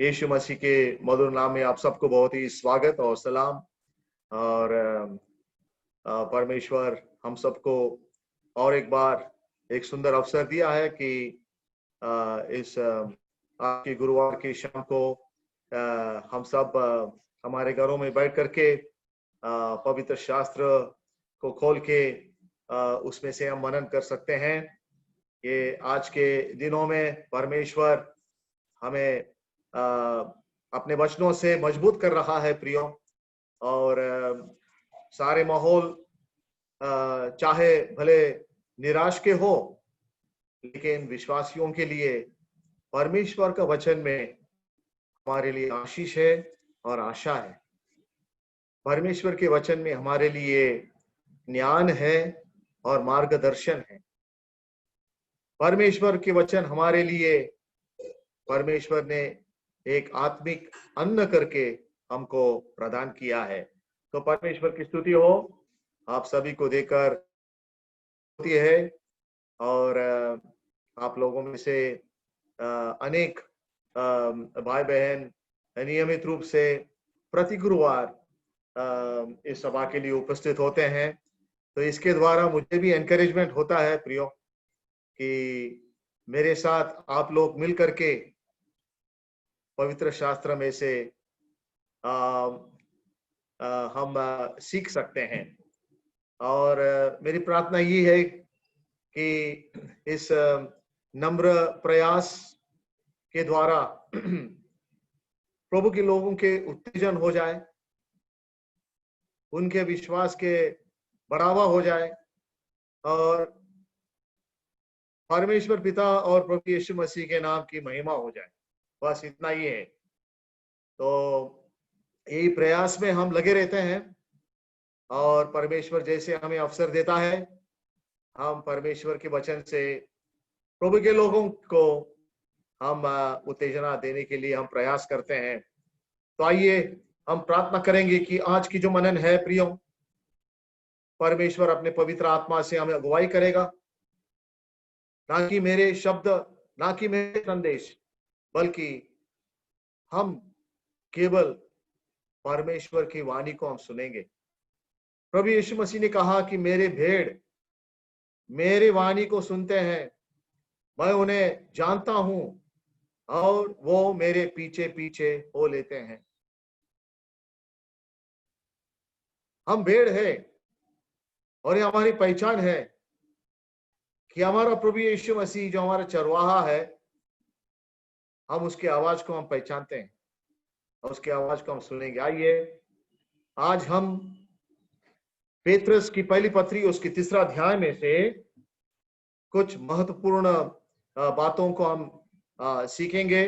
यीशु मसीह के मधुर नाम में आप सबको बहुत ही स्वागत और सलाम। और परमेश्वर हम सबको और एक बार एक सुंदर अवसर दिया है कि इस आज की गुरुवार की शाम को हम सब हमारे घरों में बैठ करके पवित्र शास्त्र को खोल के उसमें से हम मनन कर सकते हैं। ये आज के दिनों में परमेश्वर हमें अपने वचनों से मजबूत कर रहा है प्रियो। और सारे माहौल चाहे भले निराश के हो, लेकिन विश्वासियों के लिए परमेश्वर का वचन में हमारे लिए आशीष है और आशा है। परमेश्वर के वचन में हमारे लिए ज्ञान है और मार्गदर्शन है। परमेश्वर के वचन हमारे लिए परमेश्वर ने एक आत्मिक अन्न करके हमको प्रदान किया है। तो परमेश्वर की स्तुति हो, आप सभी को देकर होती है। और आप लोगों में से अनेक भाई बहन नियमित रूप से प्रति गुरुवार इस सभा के लिए उपस्थित होते हैं। तो इसके द्वारा मुझे भी एनकरेजमेंट होता है प्रियो कि मेरे साथ आप लोग मिल करके पवित्र शास्त्र में से हम सीख सकते हैं। और मेरी प्रार्थना ये है कि इस नम्र प्रयास के द्वारा प्रभु के लोगों के उत्तेजन हो जाए, उनके विश्वास के बढ़ावा हो जाए और परमेश्वर पिता और प्रभु यीशु मसीह के नाम की महिमा हो जाए। बस इतना ही है। तो यही प्रयास में हम लगे रहते हैं और परमेश्वर जैसे हमें अवसर देता है, हम परमेश्वर के वचन से प्रभु के लोगों को हम उत्तेजना देने के लिए हम प्रयास करते हैं। तो आइए हम प्रार्थना करेंगे कि आज की जो मनन है प्रियो, परमेश्वर अपने पवित्र आत्मा से हमें अगुवाई करेगा। ना कि मेरे शब्द, ना कि मेरे संदेश, बल्कि हम केवल परमेश्वर की वाणी को हम सुनेंगे। प्रभु यीशु मसीह ने कहा कि मेरे भेड़ मेरे वाणी को सुनते हैं, मैं उन्हें जानता हूं और वो मेरे पीछे पीछे हो लेते हैं। हम भेड़ है और ये हमारी पहचान है कि हमारा प्रभु यीशु मसीह जो हमारा चरवाहा है, हम उसकी आवाज को हम पहचानते हैं और उसकी आवाज को हम सुनेंगे। आइए आज हम पेत्रस की पहली पत्री उसकी 3रा अध्याय में से कुछ महत्वपूर्ण बातों को हम सीखेंगे।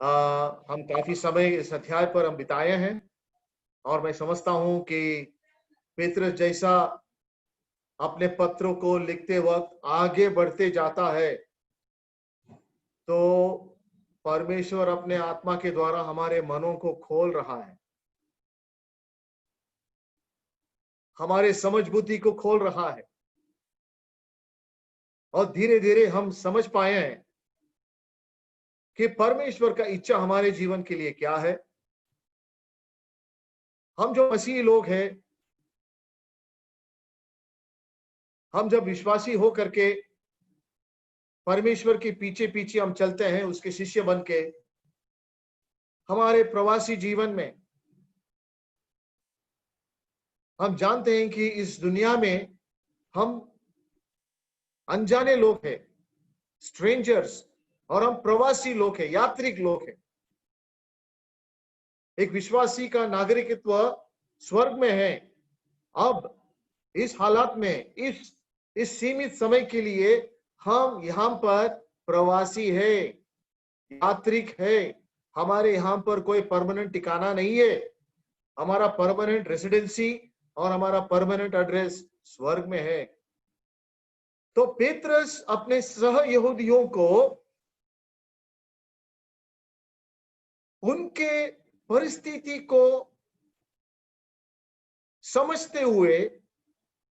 हम काफी समय इस अध्याय पर हम बिताए हैं और मैं समझता हूं कि पेत्रस जैसा अपने पत्रों को लिखते वक्त आगे बढ़ते जाता है, तो परमेश्वर अपने आत्मा के द्वारा हमारे मनों को खोल रहा है, हमारे समझ बुद्धि को खोल रहा है और धीरे धीरे हम समझ पाए हैं कि परमेश्वर का इच्छा हमारे जीवन के लिए क्या है। हम जो मसीही लोग हैं, हम जब विश्वासी हो करके परमेश्वर के पीछे पीछे हम चलते हैं, उसके शिष्य बन के, हमारे प्रवासी जीवन में हम जानते हैं कि इस दुनिया में हम अनजाने लोग हैं, स्ट्रेंजर्स, और हम प्रवासी लोग हैं, यात्रिक लोग हैं। एक विश्वासी का नागरिकत्व स्वर्ग में है। अब इस हालात में, इस सीमित समय के लिए हम यहाँ पर प्रवासी है, यात्रिक है। हमारे यहाँ पर कोई परमानेंट ठिकाना नहीं है। हमारा परमानेंट रेसिडेंसी और हमारा परमानेंट एड्रेस स्वर्ग में है। तो पेत्रस अपने सह यहूदियों को उनके परिस्थिति को समझते हुए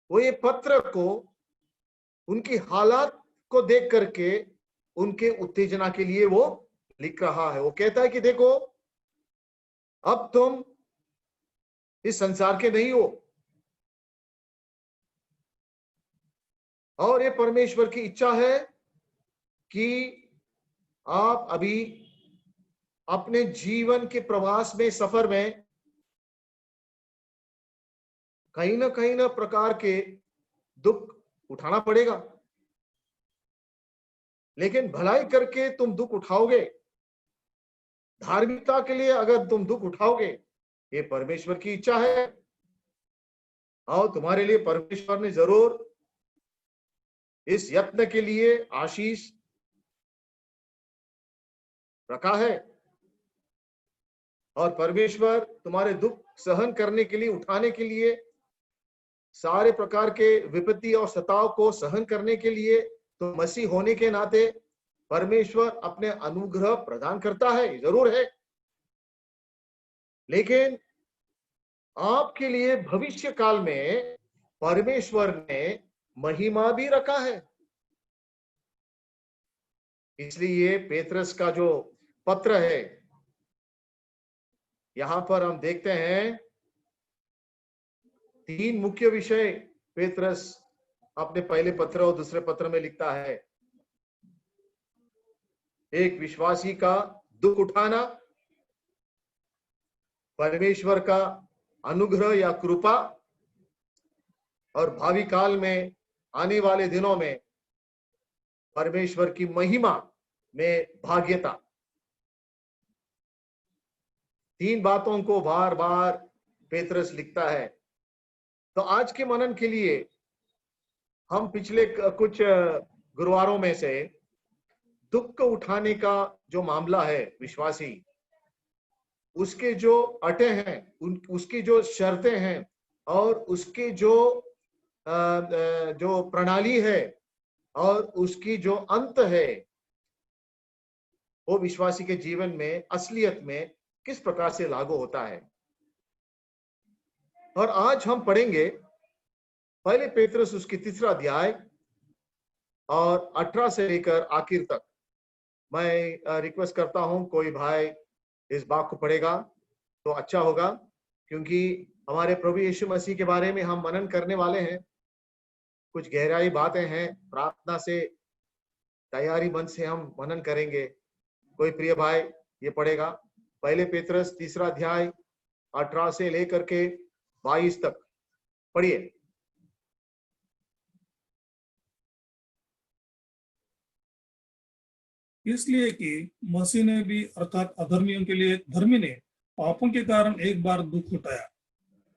वो ये पत्र को उनकी हालात को देख करके उनके उत्तेजना के लिए वो लिख रहा है। वो कहता है कि देखो, अब तुम इस संसार के नहीं हो, और ये परमेश्वर की इच्छा है कि आप अभी अपने जीवन के प्रवास में, सफर में कहीं ना प्रकार के दुख उठाना पड़ेगा, लेकिन भलाई करके तुम दुख उठाओगे, धार्मिकता के लिए अगर तुम दुख उठाओगे, ये परमेश्वर की इच्छा है, और तुम्हारे लिए परमेश्वर ने जरूर इस यत्न के लिए आशीष रखा है। और परमेश्वर तुम्हारे दुख सहन करने के लिए, उठाने के लिए, सारे प्रकार के विपत्ति और सताव को सहन करने के लिए, तो मसीह होने के नाते परमेश्वर अपने अनुग्रह प्रदान करता है, जरूर है। लेकिन आपके लिए भविष्य काल में परमेश्वर ने महिमा भी रखा है। इसलिए पेत्रस का जो पत्र है, यहां पर हम देखते हैं 3 मुख्य विषय पेत्रस अपने पहले पत्र और दूसरे पत्र में लिखता है। एक, विश्वासी का दुख उठाना, परमेश्वर का अनुग्रह या कृपा, और भावी काल में आने वाले दिनों में परमेश्वर की महिमा में भाग्यता। 3 बातों को बार बार पेत्रस लिखता है। तो आज के मनन के लिए हम पिछले कुछ गुरुवारों में से दुख उठाने का जो मामला है, विश्वासी उसके जो अटे हैं, उसकी जो शर्तें हैं, और उसकी जो प्रणाली है, और उसकी जो अंत है, वो विश्वासी के जीवन में असलियत में किस प्रकार से लागू होता है। और आज हम पढ़ेंगे पहले पेत्रस उसकी 3रा अध्याय और 18 से लेकर आखिर तक। मैं रिक्वेस्ट करता हूं, कोई भाई इस बात को पढ़ेगा तो अच्छा होगा, क्योंकि हमारे प्रभु यीशु मसीह के बारे में हम मनन करने वाले हैं। कुछ गहराई बातें हैं, प्रार्थना से, तैयारी मन से हम मनन करेंगे। कोई प्रिय भाई ये पढ़ेगा पहले पेत्रस 3रा अध्याय 18 से लेकर के 22 तक। पढ़िए। इसलिए कि मसीह ने भी अर्थात अधर्मियों के लिए धर्मी ने पापों के कारण एक बार दुख उठाया,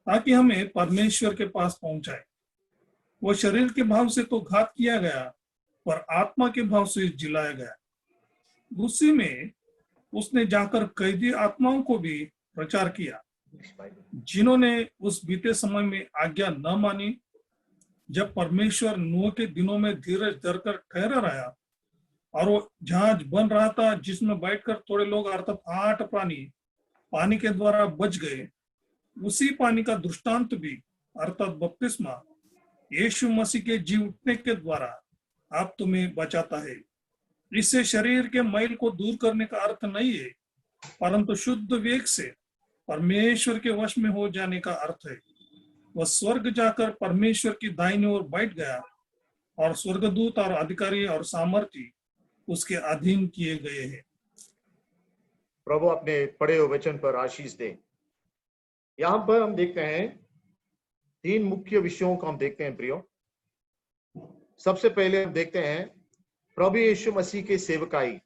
ताकि हमें परमेश्वर के पास पहुंचाए। वो शरीर के भाव से तो घात किया गया, पर आत्मा के भाव से जिलाया गया। गुस्से में उसने जाकर कैदी आत्माओं को भी प्रचार किया, जिन्होंने उस बीते समय में आज्ञा न मानी, जब परमेश्वर नूह के दिनों में धीरज धरकर ठहरा रहा, और वो जहाज बन रहा था जिसमें बैठकर थोड़े लोग अर्थात 8 प्राणी पानी के द्वारा बच गए। उसी पानी का दृष्टांत भी अर्थात बपतिस्मा यीशु मसीह के जी उठने के द्वारा आप तुम्हें बचाता है। इससे शरीर के मैल को दूर करने का अर्थ नहीं है, परंतु शुद्ध वेग से परमेश्वर के वश में हो जाने का अर्थ है। वह स्वर्ग जाकर परमेश्वर की दाहिनी ओर बैठ गया, और स्वर्गदूत और अधिकारी और सामर्थी उसके अधीन किए गए हैं। प्रभु अपने पढ़े हुए वचन पर आशीष दे। यहां पर हम देखते हैं 3 मुख्य विषयों को हम देखते हैं प्रियो। सबसे पहले हम देखते हैं प्रभु यीशु मसीह के सेवकाई।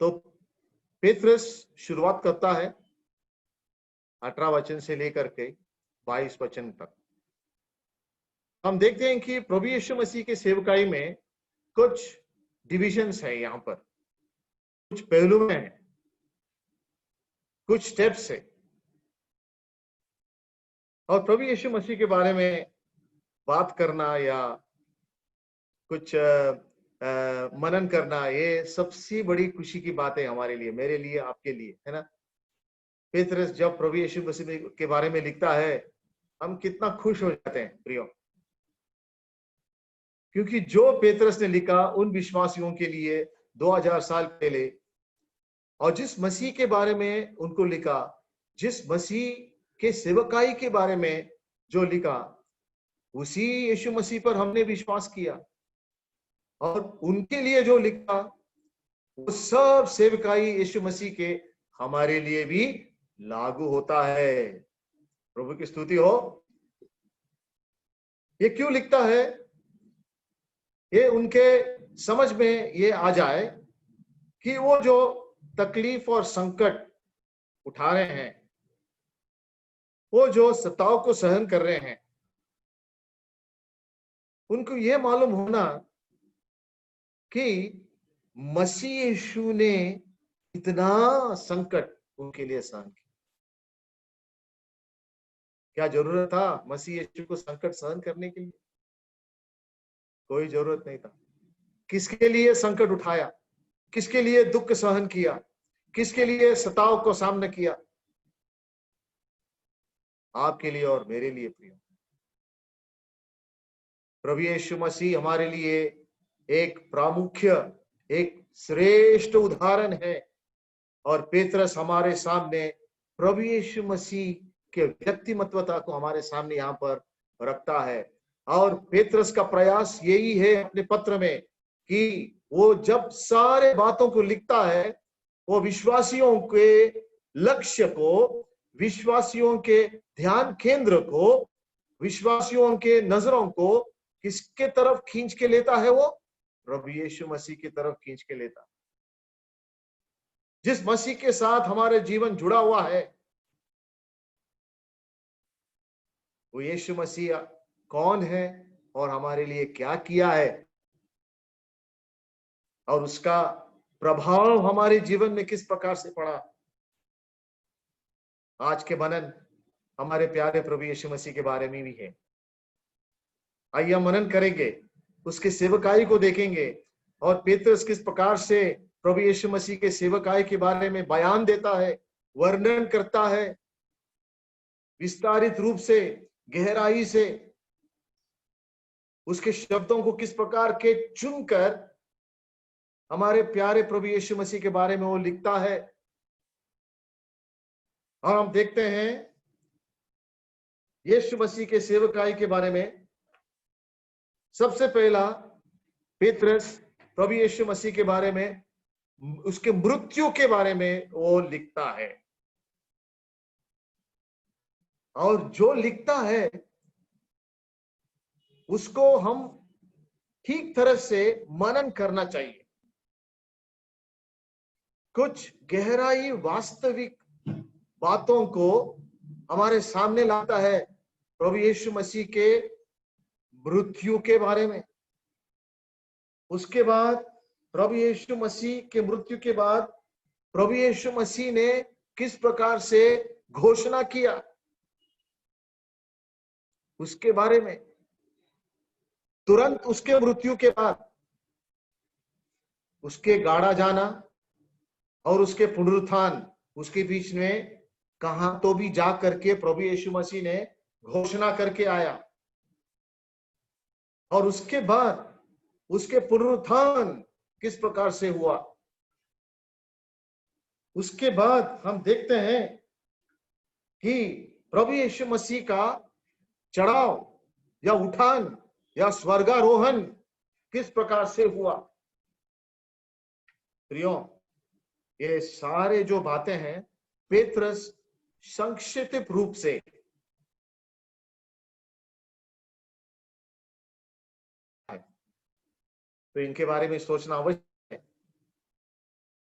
तो पेत्रस शुरुआत करता है 18 वचन से लेकर के 22 वचन तक। हम देखते हैं कि प्रभु यीशु मसीह के सेवकाई में कुछ डिविजन्स है, यहां पर कुछ पहलू हैं, कुछ स्टेप्स है। और प्रभु यीशु मसीह के बारे में बात करना या कुछ मनन करना, ये सबसे बड़ी खुशी की बात है हमारे लिए, मेरे लिए, आपके लिए, है ना। पेत्रस जब प्रभु यीशु मसीह के बारे में लिखता है, हम कितना खुश हो जाते हैं प्रियो, क्योंकि जो पेत्रस ने लिखा उन विश्वासियों के लिए 2000 साल पहले, और जिस मसीह के बारे में उनको लिखा, जिस मसीह के सेवकाई के बारे में जो लिखा, उसी यीशु मसीह पर हमने विश्वास किया, और उनके लिए जो लिखा वो सब सेवकाई यीशु मसीह के हमारे लिए भी लागू होता है। प्रभु की स्तुति हो। ये क्यों लिखता है? ये उनके समझ में ये आ जाए कि वो जो तकलीफ और संकट उठा रहे हैं, वो जो सताव को सहन कर रहे हैं, उनको ये मालूम होना कि मसीह यीशु ने इतना संकट उनके लिए सहन किया। क्या जरूरत था मसीह यीशु को संकट सहन करने के लिए? कोई जरूरत नहीं था। किसके लिए संकट उठाया? किसके लिए दुख सहन किया? किसके लिए सताव को सामना किया? आपके लिए और मेरे लिए प्रिय। प्रभु यीशु मसीह हमारे लिए एक प्रामुख्य, एक श्रेष्ठ उदाहरण है, और पेत्रस हमारे सामने प्रभु यीशु मसीह के व्यक्तिमत्वता को हमारे सामने यहाँ पर रखता है। और पेत्रस का प्रयास यही है अपने पत्र में कि वो जब सारे बातों को लिखता है, वो विश्वासियों के लक्ष्य को, विश्वासियों के ध्यान केंद्र को, विश्वासियों के नजरों को किसके तरफ खींच के लेता है? वो प्रभु यीशु मसीह की तरफ खींच के लेता है। जिस मसीह के साथ हमारे जीवन जुड़ा हुआ है, वो यीशु मसीह कौन है और हमारे लिए क्या किया है, और उसका प्रभाव हमारे जीवन में किस प्रकार से पड़ा। आज के मनन हमारे प्यारे प्रभु यीशु मसीह के बारे में भी है। आइए हम मनन करेंगे, उसके सेवकाई को देखेंगे, और पेत्रस किस प्रकार से प्रभु यीशु मसीह के सेवकाई के बारे में बयान देता है, वर्णन करता है, विस्तारित रूप से, गहराई से उसके शब्दों को किस प्रकार के चुनकर हमारे प्यारे प्रभु यीशु मसीह के बारे में वो लिखता है। और हम देखते हैं यीशु मसीह के सेवकाई के बारे में। सबसे पहला पेत्रस प्रभु यीशु मसीह के बारे में, उसके मृत्यु के बारे में वो लिखता है, और जो लिखता है उसको हम ठीक तरह से मनन करना चाहिए। कुछ गहराई, वास्तविक बातों को हमारे सामने लाता है प्रभु यीशु मसीह के मृत्यु के बारे में। उसके बाद प्रभु यीशु मसीह के मृत्यु के बाद प्रभु यीशु मसीह ने किस प्रकार से घोषणा किया, उसके बारे में। तुरंत उसके मृत्यु के बाद उसके गाड़ा जाना और उसके पुनरुत्थान, उसके बीच में कहां तो भी जा करके प्रभु यीशु मसीह ने घोषणा करके आया, और उसके बाद उसके पुनरुत्थान किस प्रकार से हुआ। उसके बाद हम देखते हैं कि प्रभु यीशु मसीह का चढ़ाव या उठान या स्वर्गारोहण किस प्रकार से हुआ। प्रियों, ये सारे जो बातें हैं पेत्रस संक्षिप्त रूप से तो इनके बारे में सोचना आवश्यक है।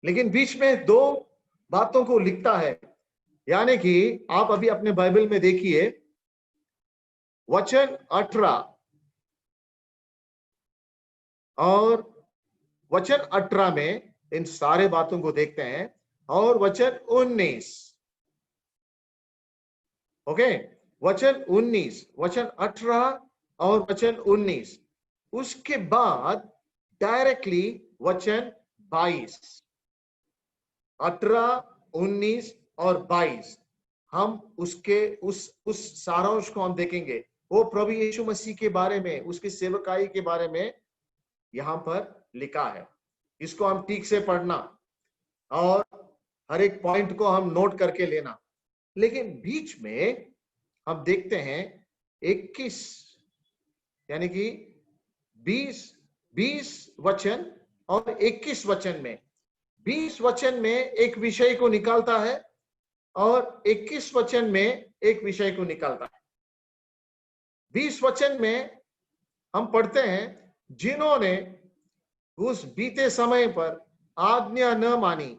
लेकिन बीच में दो बातों को लिखता है, यानी कि आप अभी अपने बाइबल में देखिए वचन 18 और वचन 18 में इन सारे बातों को देखते हैं, और वचन 19, ओके, वचन 19, वचन 18 और वचन 19, उसके बाद डायरेक्टली वचन 22, 18, 19 और 22 हम उसके उस सारांश को हम देखेंगे। वो प्रभु यीशु मसीह के बारे में, उसकी सेवकाई के बारे में यहाँ पर लिखा है। इसको हम ठीक से पढ़ना और हर एक पॉइंट को हम नोट करके लेना। लेकिन बीच में हम देखते हैं 21 यानी कि 20 वचन और 21 वचन में, 20 वचन में एक विषय को निकालता है और 21 वचन में एक विषय को निकालता है। 20 वचन में हम पढ़ते हैं, जिन्होंने उस बीते समय पर आज्ञा न मानी,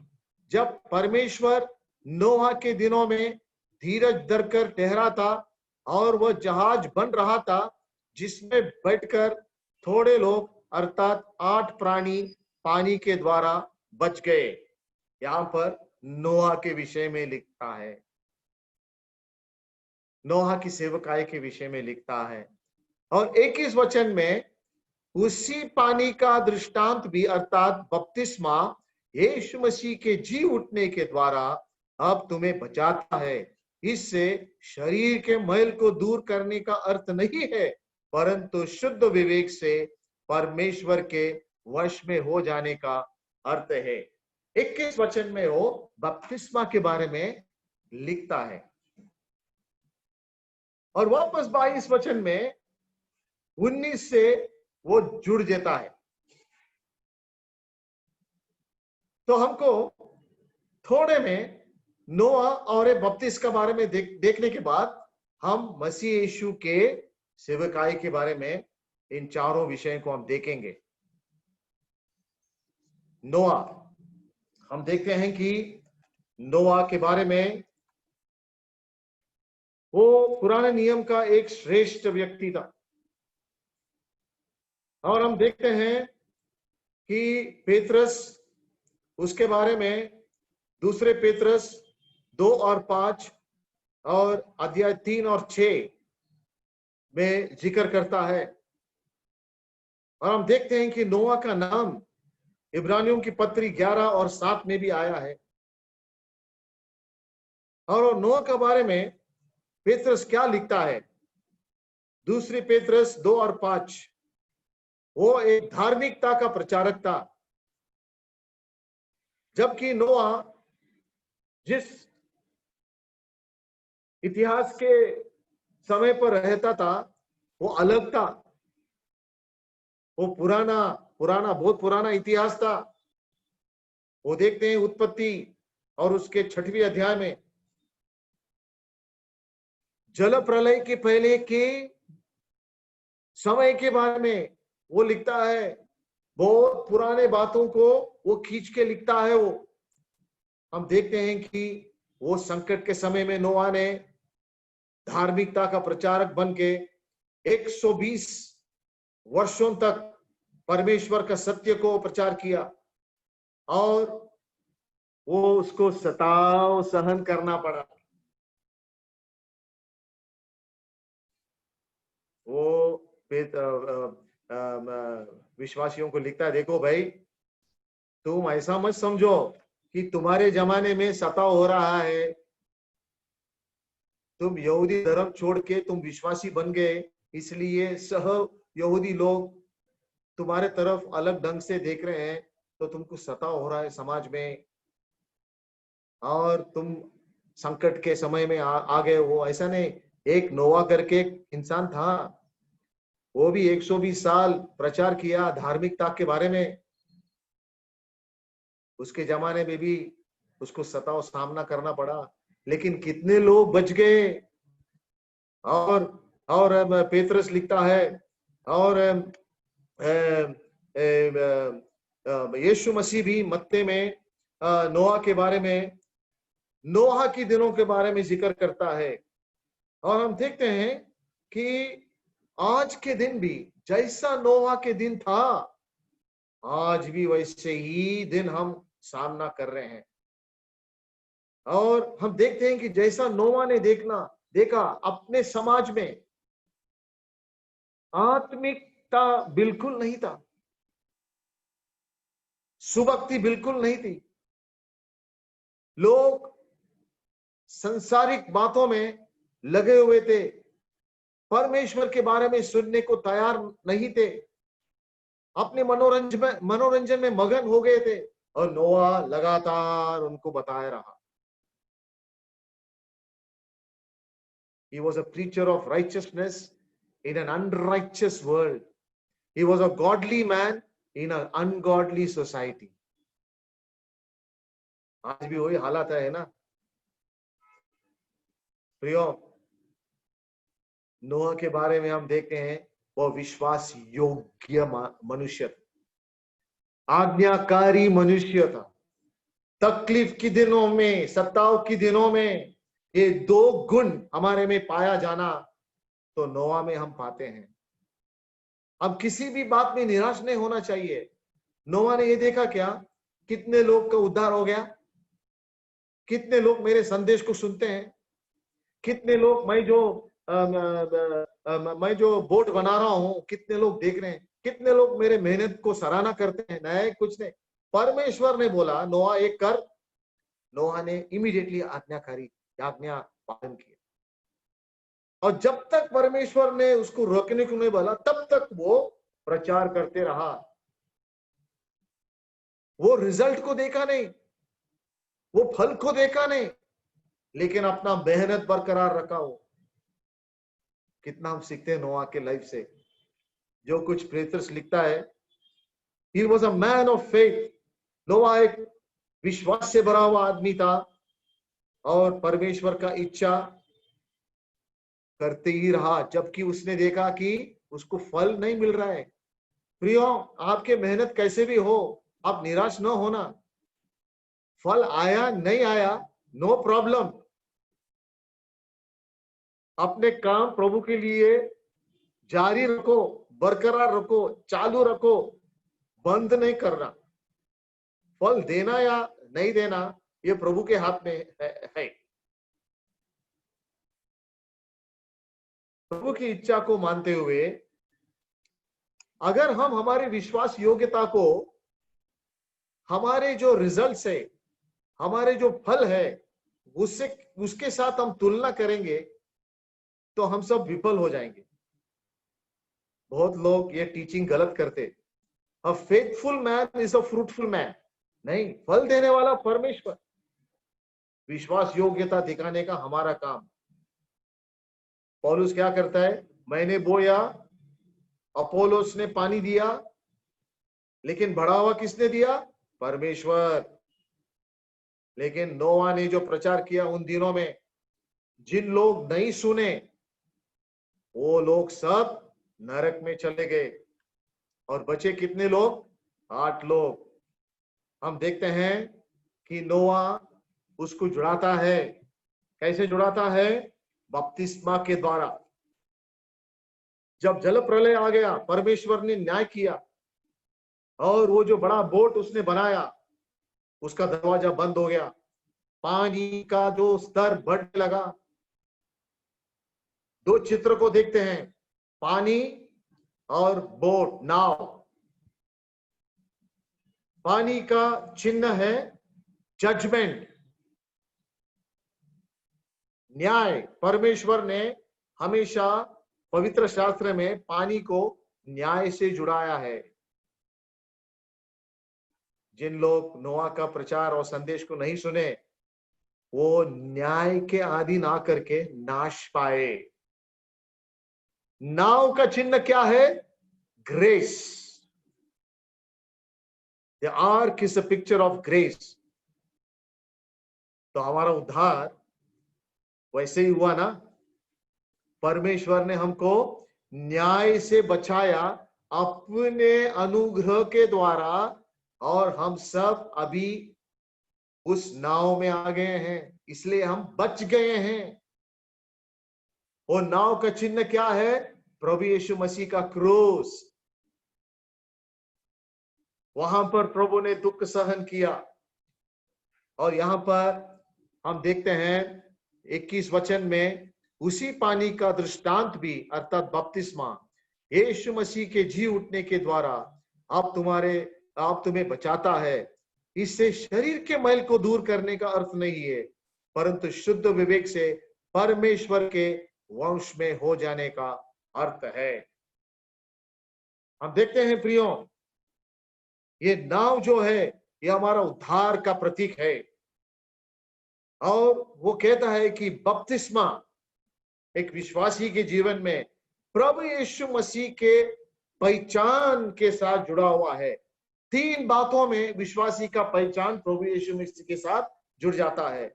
जब परमेश्वर नोहा के दिनों में धीरज धरकर ठहरा था और वह जहाज बन रहा था जिसमें बैठकर थोड़े लोग अर्थात 8 प्राणी पानी के द्वारा बच गए। यहाँ पर नोहा के विषय में लिखता है, नोहा की सेवकाई के विषय में लिखता है। और 21 वचन में उसी पानी का दृष्टांत भी अर्थात बपतिस्मा यीशु मसीह के जी उठने के द्वारा अब तुम्हें बचाता है। इससे शरीर के मैल को दूर करने का अर्थ नहीं है, परंतु शुद्ध विवेक से परमेश्वर के वश में हो जाने का अर्थ है। 21 वचन में वो बपतिस्मा के बारे में लिखता है और वापस 22 वचन में 19 से वो जुड़ जाता है। तो हमको थोड़े में नोआ और बपतिस के बारे में देखने के बाद हम मसीह यीशु के सेवकाई के बारे में इन चारों विषयों को हम देखेंगे। नोआ, हम देखते हैं कि नोआ के बारे में वो पुराने नियम का एक श्रेष्ठ व्यक्ति था और हम देखते हैं कि पेत्रस उसके बारे में दूसरे पेत्रस 2 और 5 और अध्याय 3 और 6 में जिक्र करता है। और हम देखते हैं कि नोआ का नाम इब्रानियों की पत्री 11 और 7 में भी आया है। और नोआ के बारे में पेत्रस क्या लिखता है? दूसरी पेत्रस 2 और 5, वो एक धार्मिकता का प्रचारक था। जबकि नोआ जिस इतिहास के समय पर रहता था वो अलग था। वो बहुत पुराना इतिहास था। वो देखते हैं उत्पत्ति और उसके 6वें अध्याय में जल प्रलय के पहले के समय के बारे में वो लिखता है। बहुत पुराने बातों को वो खींच के लिखता है। वो हम देखते हैं कि वो संकट के समय में नोआ ने धार्मिकता का प्रचारक बन के 120 वर्षों तक परमेश्वर का सत्य को प्रचार किया और वो उसको सताव सहन करना पड़ा। वो विश्वासियों को लिखता है, देखो भाई, तुम ऐसा मत समझो कि तुम्हारे जमाने में सताव हो रहा है, तुम यहूदी धर्म छोड़ के तुम विश्वासी बन गए, इसलिए सह यहूदी लोग तुम्हारे तरफ अलग ढंग से देख रहे हैं, तो तुमको सताव हो रहा है समाज में और तुम संकट के समय में आ गए हो। ऐसा नहीं। एक नोआ करके एक इंसान था, वो भी 120 साल प्रचार किया धार्मिकता के बारे में। उसके जमाने में भी उसको सताव सामना करना पड़ा, लेकिन कितने लोग बच गए। और पेत्रस लिखता है और यीशु मसीह भी मत्ते में नोआ के बारे में, नोहा के दिनों के बारे में जिक्र करता है। और हम देखते हैं कि आज के दिन भी जैसा नोहा के दिन था, आज भी वैसे ही दिन हम सामना कर रहे हैं। और हम देखते हैं कि जैसा नोआ ने देखा अपने समाज में आत्मिकता बिल्कुल नहीं था, सुभक्ति बिल्कुल नहीं थी। लोग संसारिक बातों में लगे हुए थे, परमेश्वर के बारे में सुनने को तैयार नहीं थे। अपने मनोरंजन में मगन हो गए थे और नोआ लगातार उनको बताया रहा। He was a preacher of righteousness in an unrighteous world. He was a godly man in an ungodly society. आज भी वही हालत है ना प्रियो। नोआ के बारे में हम देखते हैं, वह विश्वास योग्य मनुष्य था, आज्ञाकारी मनुष्य था। तकलीफ के दिनों में, सताव के दिनों में ये दो गुण हमारे में पाया जाना तो नोआ में हम पाते हैं। अब किसी भी बात में निराश नहीं होना चाहिए। नोआ ने ये देखा क्या, कितने लोग का उद्धार हो गया, कितने लोग मेरे संदेश को सुनते हैं, कितने लोग मैं जो बोट बना रहा हूं कितने लोग देख रहे हैं, कितने लोग मेरे मेहनत को सराहना करते हैं। नहीं, कुछ नहीं। परमेश्वर ने बोला नोआ एक कर। नोआ ने इमीडिएटली आज्ञा पालन किया। और जब तक परमेश्वर ने उसको रोकने को नहीं बोला तब तक वो प्रचार करते रहा। वो रिजल्ट को देखा नहीं, वो फल को देखा नहीं, लेकिन अपना मेहनत बरकरार रखा। हो कितना हम सीखते हैं नोआ के लाइफ से। जो कुछ प्रेतर्स लिखता है, he was a man of faith। नोआ एक विश्वास से भरा हुआ आदमी था और परमेश्वर का इच्छा करते ही रहा, जबकि उसने देखा कि उसको फल नहीं मिल रहा है। प्रियो, आपके मेहनत कैसे भी हो, आप निराश न होना। फल आया नहीं आया, नो प्रॉब्लम। अपने काम प्रभु के लिए जारी रखो, बरकरार रखो, चालू रखो, बंद नहीं करना। फल देना या नहीं देना ये प्रभु के हाथ में है। प्रभु की इच्छा को मानते हुए अगर हम हमारे विश्वास योग्यता को, हमारे जो रिजल्ट्स है, हमारे जो फल है, उसके साथ हम तुलना करेंगे तो हम सब विफल हो जाएंगे। बहुत लोग ये टीचिंग गलत करते। अ faithful man is a fruitful man. नहीं, फल देने वाला परमेश्वर। विश्वास योग्यता दिखाने का हमारा काम। पौलुस क्या करता है, मैंने बोया, अपोलोस ने पानी दिया, लेकिन बढ़ावा किसने दिया, परमेश्वर। लेकिन नोआ ने जो प्रचार किया उन दिनों में, जिन लोग नहीं सुने वो लोग सब नरक में चले गए और बचे कितने लोग, 8 लोग। हम देखते हैं कि नोआ उसको जुड़ाता है। कैसे जुड़ाता है, बपतिस्मा के द्वारा। जब जल प्रलय आ गया, परमेश्वर ने न्याय किया और वो जो बड़ा बोट उसने बनाया उसका दरवाजा बंद हो गया। पानी का जो स्तर बढ़ने लगा। 2 चित्र को देखते हैं, पानी और बोट, नाव। पानी का चिन्ह है जजमेंट, न्याय। परमेश्वर ने हमेशा पवित्र शास्त्र में पानी को न्याय से जुड़ाया है। जिन लोग नोआ का प्रचार और संदेश को नहीं सुने वो न्याय के अधीन आकर के नाश पाए। नाव का चिन्ह क्या है, grace. The arc is a picture of grace. तो हमारा उद्धार वैसे ही हुआ ना। परमेश्वर ने हमको न्याय से बचाया अपने अनुग्रह के द्वारा और हम सब अभी उस नाव में आ गए हैं, इसलिए हम बच गए हैं। वो नाव का चिन्ह क्या है, प्रभु यीशु मसीह का क्रूस। वहां पर प्रभु ने दुख सहन किया। और यहां पर हम देखते हैं 21 वचन में उसी पानी का दृष्टांत भी, अर्थात बपतिस्मा, यीशु मसीह के जी उठने के द्वारा आप तुम्हें बचाता है। इससे शरीर के मैल को दूर करने का अर्थ नहीं है, परंतु शुद्ध विवेक से परमेश्वर के वंश में हो जाने का अर्थ है। हम देखते हैं प्रियो, ये नाव जो है ये हमारा उद्धार का प्रतीक है। और वो कहता है कि बपतिस्मा एक विश्वासी के जीवन में प्रभु यीशु मसीह के पहचान के साथ जुड़ा हुआ है। 3 बातों में विश्वासी का पहचान प्रभु यीशु मसीह के साथ जुड़ जाता है।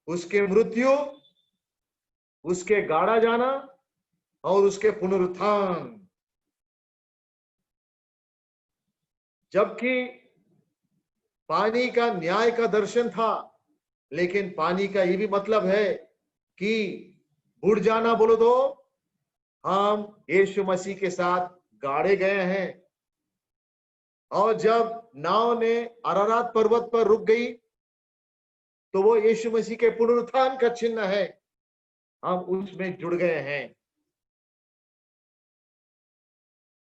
उसके मृत्यु, उसके गाड़ा जाना और उसके पुनरुत्थान। जबकि पानी का न्याय का दर्शन था, लेकिन पानी का ये भी मतलब है कि बुड़ जाना बोलो तो हम यीशु मसीह के साथ गाड़े गए हैं। और जब नाव ने अरारात पर्वत पर रुक गई तो वो यीशु मसीह के पुनरुत्थान का चिन्ह है, हम उसमें जुड़ गए हैं।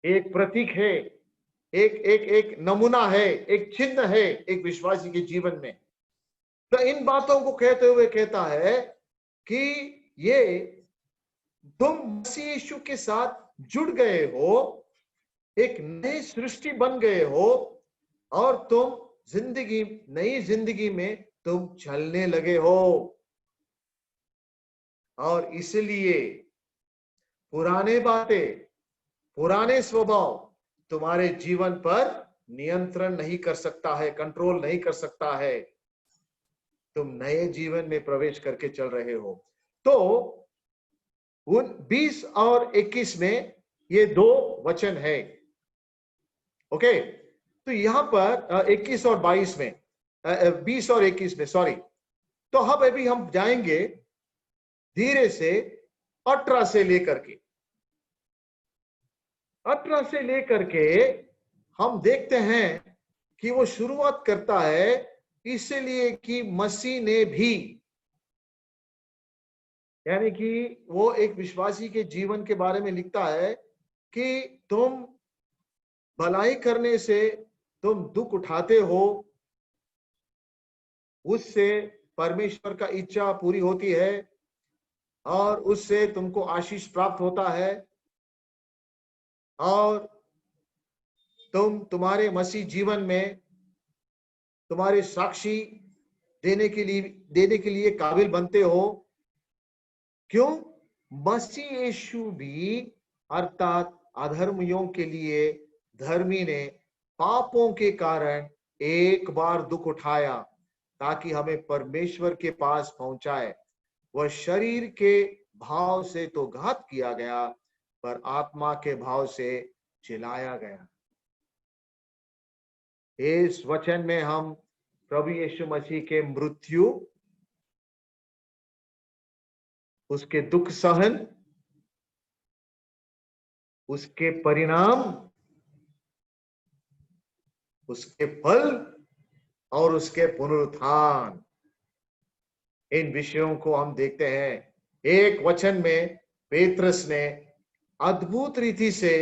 एक प्रतीक है, एक नमूना है, एक चिन्ह है एक विश्वासी के जीवन में। तो इन बातों को कहते हुए कहता है कि ये तुम मसीह यीशु के साथ जुड़ गए हो, एक नई सृष्टि बन गए हो और तुम नई जिंदगी में तुम चलने लगे हो। और इसलिए पुराने बातें, पुराने स्वभाव तुम्हारे जीवन पर नियंत्रण नहीं कर सकता है, कंट्रोल नहीं कर सकता है। तुम नए जीवन में प्रवेश करके चल रहे हो। तो उन 20 और 21 में ये 2 वचन है। ओके, तो यहां पर 21 और 22 में 20 और 21 में, सॉरी। तो अब अभी हम जाएंगे धीरे से 18 से लेकर के 18 से लेकर के हम देखते हैं कि वो शुरुआत करता है इसलिए कि मसीह ने भी, यानी कि वो एक विश्वासी के जीवन के बारे में लिखता है कि तुम भलाई करने से तुम दुख उठाते हो, उससे परमेश्वर का इच्छा पूरी होती है और उससे तुमको आशीष प्राप्त होता है। और तुम्हारे मसीह जीवन में तुम्हारे साक्षी देने के लिए काबिल बनते हो। क्यों? मसीह यीशु भी अर्थात अधर्मियों के लिए धर्मी ने पापों के कारण एक बार दुख उठाया ताकि हमें परमेश्वर के पास पहुंचाए। वह शरीर के भाव से तो घात किया गया, पर आत्मा के भाव से जिलाया गया। इस वचन में हम प्रभु यीशु मसीह के मृत्यु, उसके दुख सहन, उसके परिणाम, उसके फल और उसके पुनरुत्थान, इन विषयों को हम देखते हैं। एक वचन में पेत्रस ने अद्भुत रीति से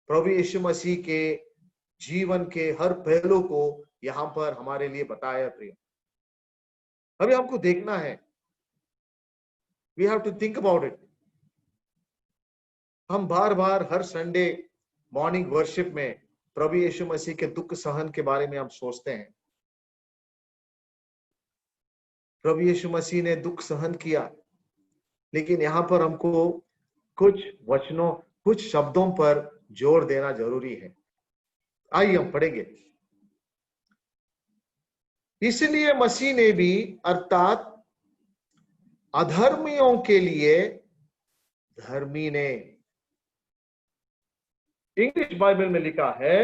प्रभु यीशु मसीह के जीवन के हर पहलू को यहां पर हमारे लिए बताया। प्रिय, अभी हमको देखना है, we have to think about it. हम बार बार हर संडे मॉर्निंग वर्शिप में प्रभु यीशु मसीह के दुख सहन के बारे में हम सोचते हैं। प्रभु यीशु मसीह ने दुख सहन किया, लेकिन यहां पर हमको कुछ वचनों, कुछ शब्दों पर जोर देना जरूरी है। आइए हम पढ़ेंगे। इसलिए मसीह ने भी अर्थात अधर्मियों के लिए धर्मी ने, इंग्लिश बाइबल में लिखा है,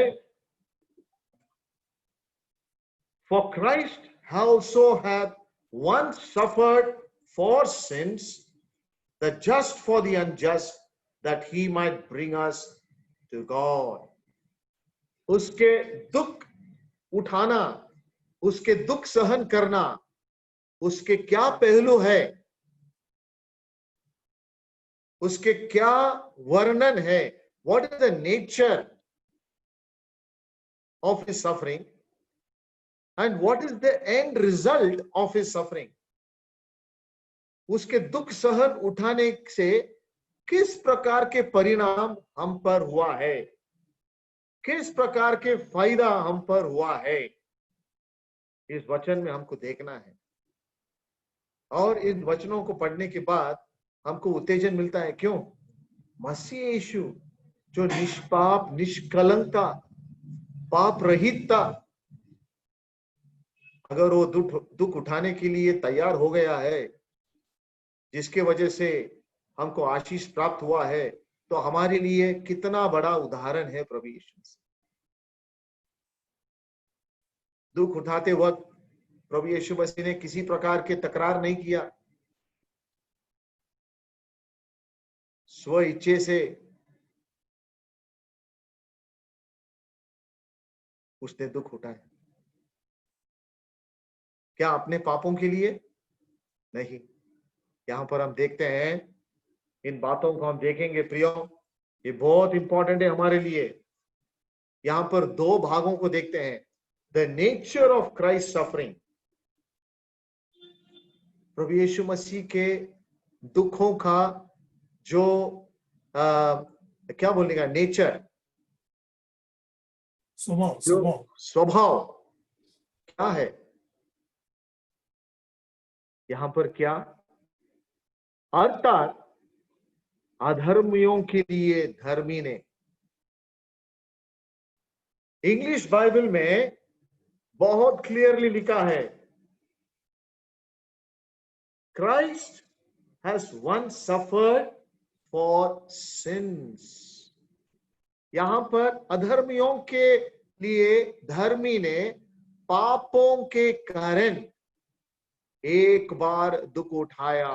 For Christ also hath once suffered for sins, the just for the unjust, that he might bring us to God. उसके दुख उठाना, उसके दुख सहन करना, उसके क्या पहलू है, उसके क्या वर्णन है, what is the nature of his suffering and what is the end result of his suffering. उसके दुख सहन उठाने से किस प्रकार के परिणाम हम पर हुआ है। किस प्रकार के फायदा हम पर हुआ है, इस वचन में हमको देखना है। और इन वचनों को पढ़ने के बाद हमको उत्तेजन मिलता है। क्यों? मसीह यीशु जो निष्पाप, निष्कलंक था, पाप रहित था, अगर वो दुख उठाने के लिए तैयार हो गया है, जिसके वजह से हमको आशीष प्राप्त हुआ है, तो हमारे लिए कितना बड़ा उदाहरण है प्रभु यीशु मसीह। दुख उठाते वक्त प्रभु यीशु मसीह ने किसी प्रकार के तकरार नहीं किया, स्व इच्छे से उसने दुख उठाया। क्या अपने पापों के लिए? नहीं। यहां पर हम देखते हैं, इन बातों को हम देखेंगे प्रियो, ये बहुत इंपॉर्टेंट है हमारे लिए। यहां पर दो भागों को देखते हैं, the nature of Christ suffering, प्रभु यीशु मसीह के दुखों का जो क्या बोलने का, नेचर, स्वभाव क्या है। यहां पर क्या, अर्थात अधर्मियों के लिए धर्मी ने। इंग्लिश बाइबल में बहुत क्लियरली लिखा है, Christ has once suffered for sins. यहां पर अधर्मियों के लिए धर्मी ने पापों के कारण एक बार दुख उठाया।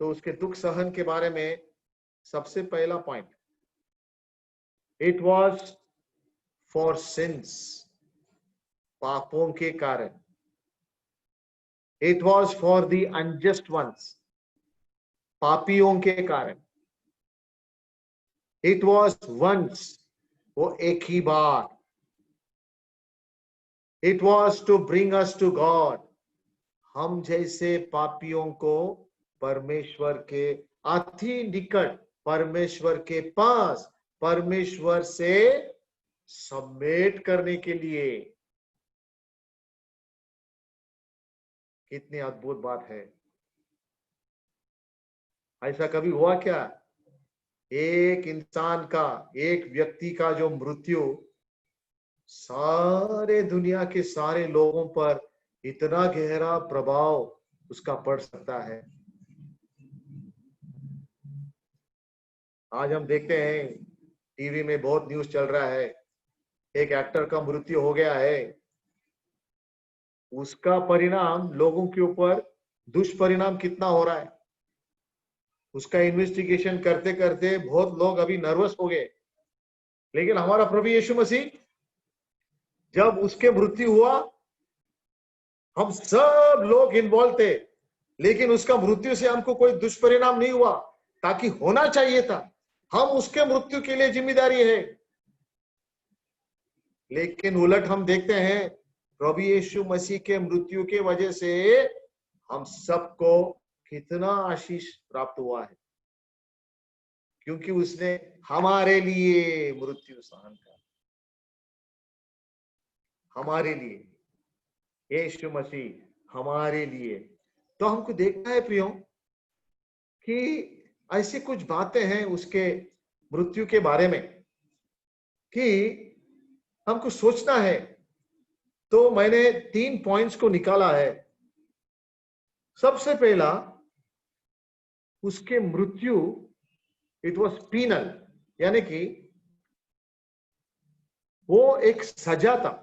तो उसके दुख सहन के बारे में सबसे पहला point, it was for sins, पापों के कारण। It was for the unjust ones, पापियों के कारण। इट वॉज वंस, वो एक ही बार। It was to bring us to God, हम जैसे पापियों को परमेश्वर के अति निकट, परमेश्वर के पास, परमेश्वर से सबमिट करने के लिए। कितनी अद्भुत बात है। ऐसा कभी हुआ क्या, एक इंसान का, एक व्यक्ति का जो मृत्यु सारे दुनिया के सारे लोगों पर इतना गहरा प्रभाव उसका पड़ सकता है। आज हम देखते हैं टीवी में बहुत न्यूज चल रहा है, एक एक्टर का मृत्यु हो गया है, उसका परिणाम लोगों के ऊपर दुष्परिणाम कितना हो रहा है। उसका इन्वेस्टिगेशन करते करते बहुत लोग अभी नर्वस हो गए। लेकिन हमारा प्रभु यीशु मसीह, जब उसके मृत्यु हुआ, हम सब लोग इन्वॉल्व थे, लेकिन उसका मृत्यु से हमको कोई दुष्परिणाम नहीं हुआ, ताकि होना चाहिए था। हम उसके मृत्यु के लिए जिम्मेदारी है। लेकिन उलट हम देखते हैं, प्रभु यीशु मसीह के मृत्यु के वजह से हम सबको कितना आशीष प्राप्त हुआ है, क्योंकि उसने हमारे लिए मृत्यु सहन किया। हमारे लिए, यीशु मसीह हमारे लिए। तो हमको देखना है प्रियो कि ऐसी कुछ बातें हैं उसके मृत्यु के बारे में कि हमको सोचना है। तो मैंने 3 पॉइंट्स को निकाला है। सबसे पहला, उसके मृत्यु, इट वॉज पीनल, यानी कि वो एक सजा था।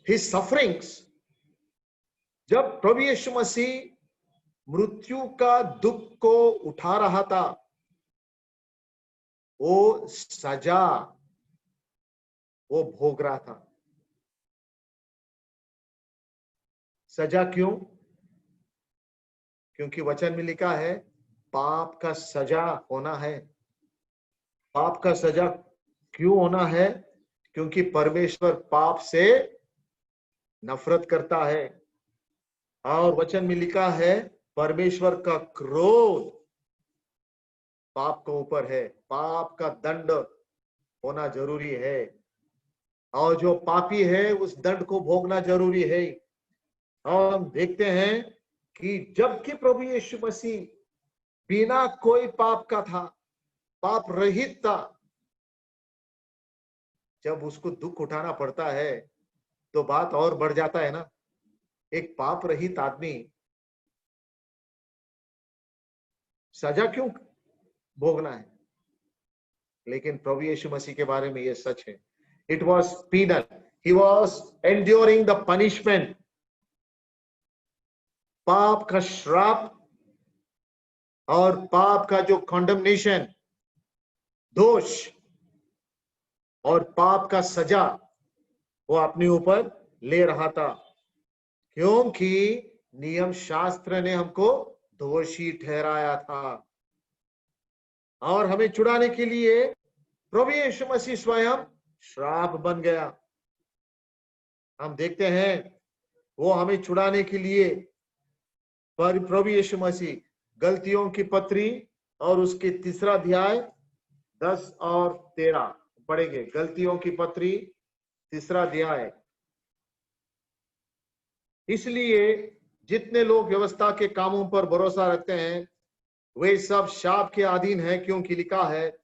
हिज सफरिंग्स, जब प्रभु यीशु मसीह मृत्यु का दुख को उठा रहा था, वो सजा वो भोग रहा था। सजा क्यों? क्योंकि वचन में लिखा है, पाप का सजा होना है। पाप का सजा क्यों होना है? क्योंकि परमेश्वर पाप से नफरत करता है। और वचन में लिखा है, परमेश्वर का क्रोध पाप के ऊपर है, पाप का दंड होना जरूरी है, और जो पापी है उस दंड को भोगना जरूरी है। और हम देखते हैं कि जबकि प्रभु यीशु मसीह बिना कोई पाप का था, पाप रहित था, जब उसको दुख उठाना पड़ता है तो बात और बढ़ जाता है ना। एक पाप रहित आदमी सजा क्यों भोगना है? लेकिन प्रभु यीशु मसीह के बारे में यह सच है, it was penal, he was enduring the punishment, पाप का श्राप और पाप का जो कॉन्डमनेशन, दोष और पाप का सजा वो अपने ऊपर ले रहा था, क्योंकि नियम शास्त्र ने हमको दोषी ठहराया था और हमें छुड़ाने के लिए प्रभु यीशु मसीह स्वयं श्राप बन गया। हम देखते हैं वो हमें छुड़ाने के लिए पर प्रभु यीशु मसीह गलतियों की पत्री और उसके 3 अध्याय 10 और 13 पढ़ेंगे। गलतियों की पत्री 3 अध्याय। इसलिए जितने लोग व्यवस्था के कामों पर भरोसा रखते हैं वे सब शाप के अधीन है, क्योंकि लिखा है,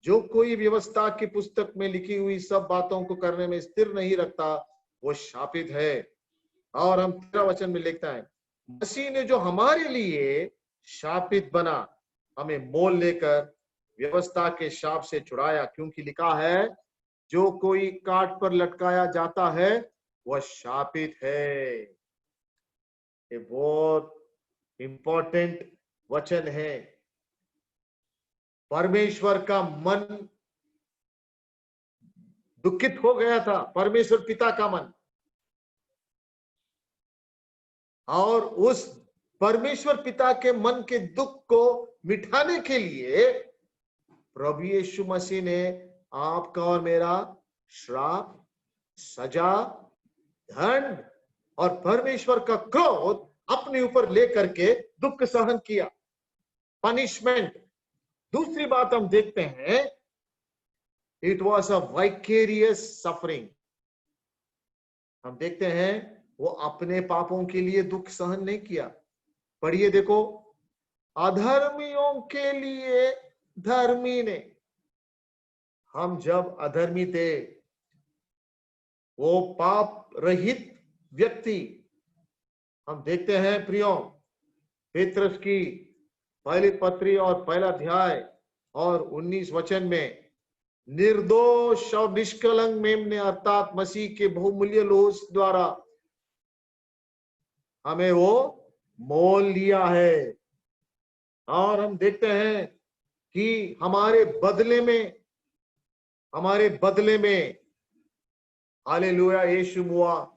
जो कोई व्यवस्था की पुस्तक में लिखी हुई सब बातों को करने में स्थिर नहीं रखता वो शापित है। और हम 13 वचन में लिखता है, मसीह ने जो हमारे लिए शापित बना हमें मोल लेकर व्यवस्था के शाप से छुड़ाया, क्योंकि लिखा है, जो कोई काट पर लटकाया जाता है वह शापित है। ये बहुत इंपॉर्टेंट वचन है। परमेश्वर का मन दुखित हो गया था, परमेश्वर पिता का मन, और उस परमेश्वर पिता के मन के दुख को मिटाने के लिए प्रभु यीशु मसीह ने आपका और मेरा श्राप, सजा, दंड और परमेश्वर का क्रोध अपने ऊपर लेकर के दुख सहन किया, पनिशमेंट। दूसरी बात हम देखते हैं, it was a vicarious suffering. हम देखते हैं वो अपने पापों के लिए दुख सहन नहीं किया। पढ़िए, देखो, अधर्मियों के लिए धर्मी ने। हम जब अधर्मी थे, वो पाप रहित व्यक्ति, हम देखते हैं प्रियो, पेत्रस की पहली पत्री और पहला अध्याय और 19 वचन में, निर्दोष और निष्कलंक मेमने अर्थात मसीह के बहुमूल्य लोह द्वारा हमें वो मोल लिया है। और हम देखते हैं कि हमारे बदले में हालेलुया, यीशु मुआ,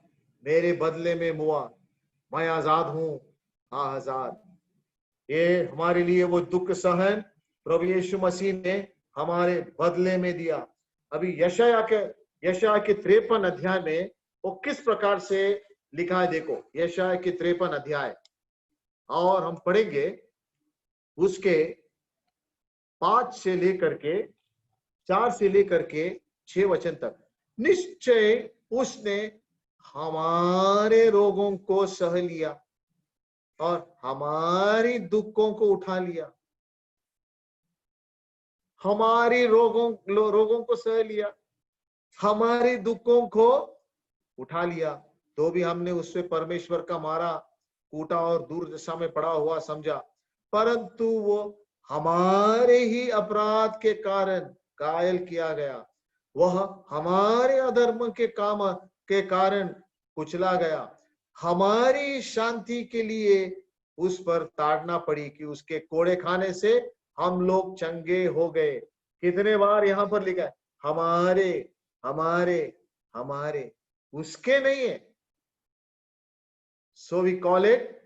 मेरे बदले में मुआ, मैं आजाद हूं, हाँ आजाद। ये हमारे लिए वो दुख सहन प्रभु यीशु मसीह ने हमारे बदले में दिया। अभी यशाया के 53 अध्याय में वो किस प्रकार से लिखा है, देखो, यशाया के 53 अध्याय, और हम पढ़ेंगे उसके 4 से लेकर के 6 वचन तक। निश्चय उसने हमारे रोगों को सह लिया और हमारी दुखों को उठा लिया। हमारी रोगों को सह लिया, हमारी दुखों को उठा लिया, तो भी हमने उससे परमेश्वर का मारा, कूटा और दूर दिशा में पड़ा हुआ समझा, परंतु वो हमारे ही अपराध के कारण घायल किया गया, वह हमारे अधर्म के काम के कारण कुचला गया, हमारी शांति के लिए उस पर ताड़ना पड़ी कि उसके कोड़े खाने से हम लोग चंगे हो गए। कितने बार यहां पर लिखा है, हमारे हमारे हमारे, उसके नहीं है। सो वी कॉल इट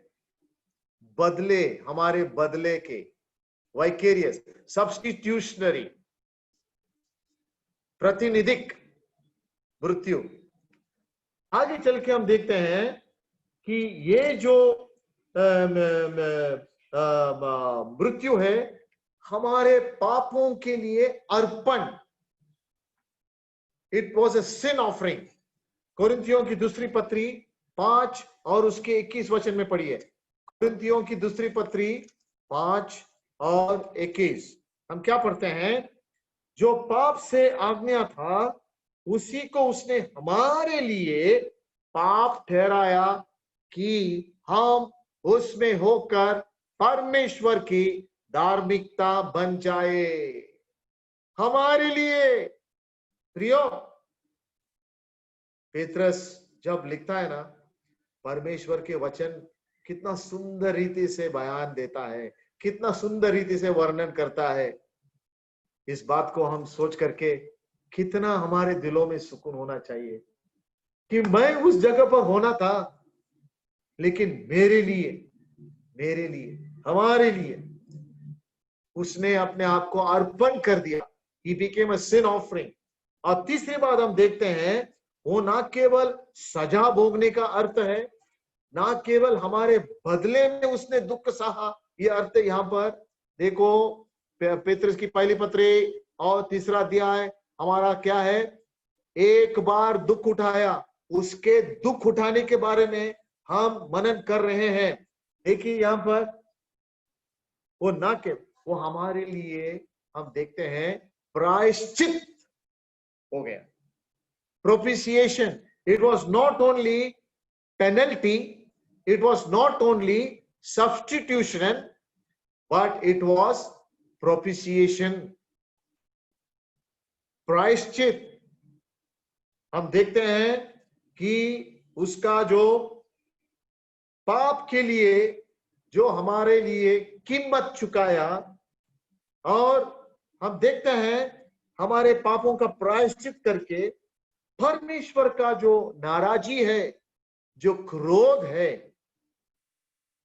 बदले, हमारे बदले के, वाइकेरियस, सब्स्टिट्यूशनरी, प्रतिनिधिक मृत्यु। आगे चल के हम देखते हैं कि ये जो मृत्यु है हमारे पापों के लिए अर्पण, it was a sin offering. कोरिन्थियों की दूसरी पत्री 5 और उसके 21 वचन में पढ़िए। कोरिन्थियों की दूसरी पत्री 5 और 21 हम क्या पढ़ते हैं? जो पाप से आज्ञा था उसी को उसने हमारे लिए पाप ठहराया कि हम उसमें होकर परमेश्वर की धार्मिकता बन जाए। हमारे लिए प्रियो, पेत्रस जब लिखता है ना, परमेश्वर के वचन कितना सुंदर रीति से बयान देता है, कितना सुंदर रीति से वर्णन करता है। इस बात को हम सोच करके कितना हमारे दिलों में सुकून होना चाहिए कि मैं उस जगह पर होना था, लेकिन मेरे लिए, हमारे लिए उसने अपने आप को अर्पण कर दिया। He became a sin offering। और तीसरी बात हम देखते हैं, वो ना केवल सजा भोगने का अर्थ है, ना केवल हमारे बदले में उसने दुख सहा, ये अर्थ यहाँ पर देखो। पेत्रस की पहली पत्री और 3 अध्याय हमारा क्या है? एक बार दुख उठाया, उसके दुख उठाने के बारे में हम मनन कर रहे हैं। देखिए यहाँ पर वो ना के वो हमारे लिए हम देखते हैं प्रायश्चित हो गया। Propitiation, it was not only penalty, it was not only substitution but it was propitiation, प्रायश्चित। हम देखते हैं कि उसका जो पाप के लिए जो हमारे लिए कीमत चुकाया, और हम देखते हैं हमारे पापों का प्रायश्चित करके परमेश्वर का जो नाराजी है, जो क्रोध है,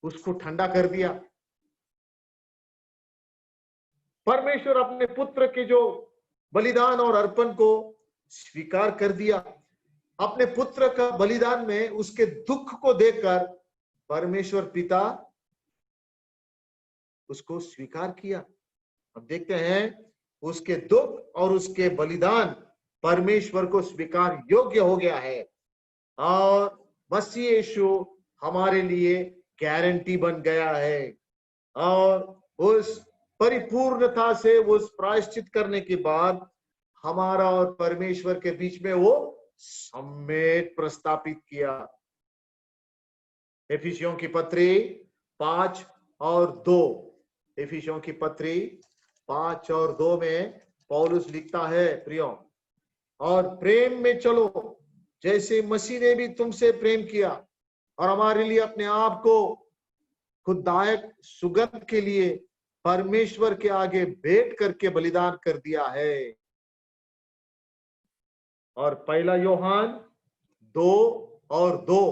उसको ठंडा कर दिया। परमेश्वर अपने पुत्र के जो बलिदान और अर्पण को स्वीकार कर दिया। अपने पुत्र का बलिदान में उसके दुख को देखकर परमेश्वर पिता उसको स्वीकार किया। हम देखते हैं उसके दुख और उसके बलिदान परमेश्वर को स्वीकार योग्य हो गया है, और मसीह यीशु हमारे लिए गारंटी बन गया है। और उस परिपूर्णता से उस प्रायश्चित करने के बाद हमारा और परमेश्वर के बीच में वो सम्मेत प्रस्तापित किया। एफिसियों की पत्री 5 और 2, एफिसियों की पत्री 5 और 2 में पौलुस लिखता है, प्रियो, और प्रेम में चलो जैसे मसीह ने भी तुमसे प्रेम किया और हमारे लिए अपने आप को खुदायक सुगंध के लिए परमेश्वर के आगे भेंट करके बलिदान कर दिया है। और पहला योहान 2 और 2,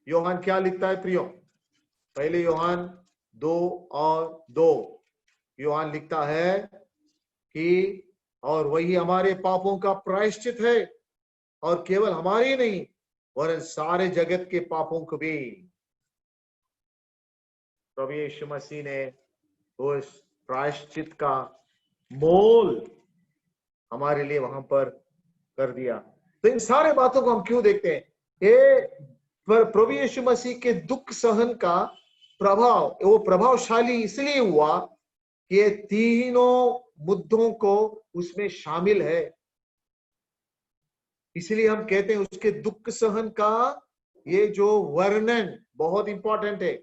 योहान क्या लिखता है प्रियो? पहले योहान 2 और 2, योहान लिखता है कि और वही हमारे पापों का प्रायश्चित है, और केवल हमारे ही नहीं वरन सारे जगत के पापों को भी प्रभु यीशु मसीह ने उस प्रायश्चित का मोल हमारे लिए वहां पर कर दिया। तो इन सारे बातों को हम क्यों देखते हैं? ये प्रभु यीशु मसीह के दुख सहन का प्रभाव, वो प्रभावशाली इसलिए हुआ कि ये तीनों मुद्दों को उसमें शामिल है। इसलिए हम कहते हैं उसके दुख सहन का ये जो वर्णन बहुत इंपॉर्टेंट है,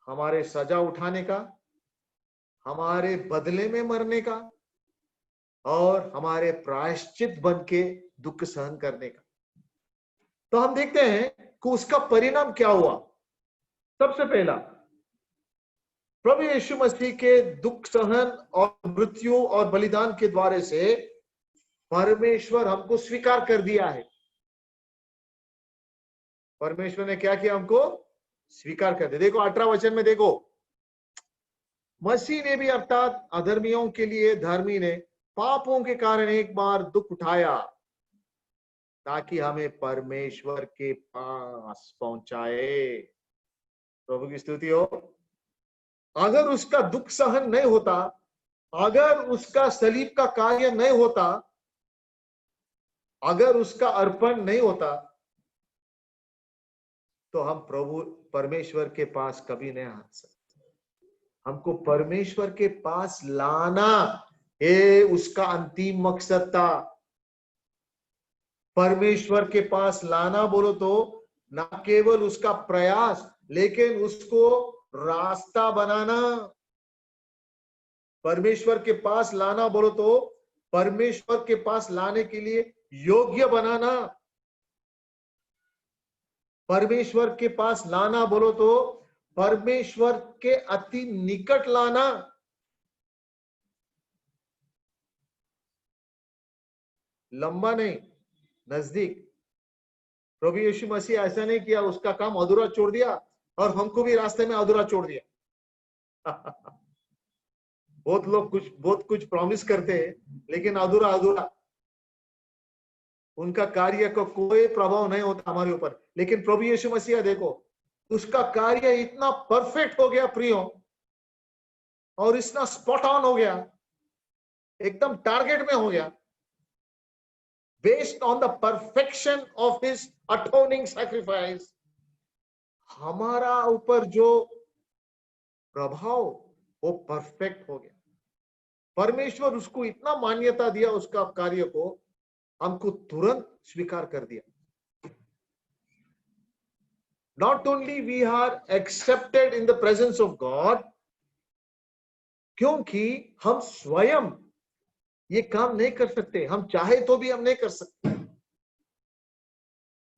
हमारे सजा उठाने का, हमारे बदले में मरने का, और हमारे प्रायश्चित बन के दुख सहन करने का। तो हम देखते हैं कि उसका परिणाम क्या हुआ। सबसे पहला, प्रभु यीशु मसीह के दुख सहन और मृत्यु और बलिदान के द्वारा से परमेश्वर हमको स्वीकार कर दिया है। परमेश्वर ने क्या किया? हमको स्वीकार कर दिया। देखो 18 वचन में देखो, मसीह ने भी अर्थात अधर्मियों के लिए धर्मी ने पापों के कारण एक बार दुख उठाया ताकि हमें परमेश्वर के पास पहुंचाए। प्रभु की स्तुति हो। अगर उसका दुख सहन नहीं होता अगर उसका सलीब का कार्य नहीं होता, अगर उसका अर्पण नहीं होता, तो हम प्रभु परमेश्वर के पास कभी नहीं आ सकते। हमको परमेश्वर के पास लाना ये उसका अंतिम मकसद था। परमेश्वर के पास लाना बोलो तो ना केवल उसका प्रयास, लेकिन उसको रास्ता बनाना। परमेश्वर के पास लाना बोलो तो परमेश्वर के पास लाने के लिए योग्य बनाना। परमेश्वर के पास लाना बोलो तो परमेश्वर के अति निकट लाना। लंबा नहीं, नजदीक। प्रभु यीशु मसीह ऐसा नहीं किया, उसका काम अधूरा छोड़ दिया और हमको भी रास्ते में अधूरा छोड़ दिया। बहुत कुछ प्रॉमिस करते हैं, लेकिन अधूरा अधूरा, उनका कार्य का कोई प्रभाव नहीं होता हमारे ऊपर। लेकिन प्रभु यीशु मसीह देखो, उसका कार्य इतना परफेक्ट हो गया प्रियो, और इतना स्पॉट ऑन हो गया, एकदम टारगेट में हो गया, based on the perfection of his atoning sacrifice. हमारा ऊपर जो प्रभाव वो परफेक्ट हो गया। परमेश्वर उसको इतना मान्यता दिया, उसका कार्य को हमको तुरंत स्वीकार कर दिया। Not only we are accepted in the presence of God, क्योंकि हम स्वयं ये काम नहीं कर सकते, हम चाहे तो भी हम नहीं कर सकते।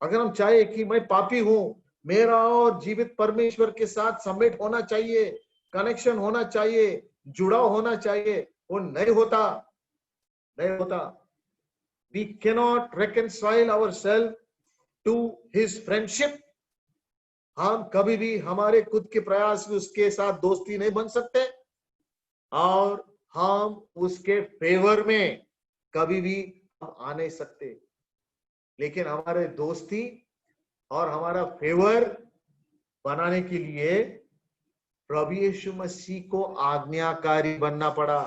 अगर हम चाहे कि मैं पापी हूं, मेरा और जीवित परमेश्वर के साथ सबमिट होना चाहिए, कनेक्शन होना चाहिए, जुड़ाव होना चाहिए, वो नहीं होता, नहीं होता। We cannot reconcile ourselves to his friendship. हम कभी भी हमारे खुद के प्रयास में उसके साथ दोस्ती नहीं बन सकते, और हम उसके फेवर में कभी भी आ नहीं सकते। लेकिन हमारे दोस्ती और हमारा फेवर बनाने के लिए प्रभु यीशु मसीह को आज्ञाकारी बनना पड़ा।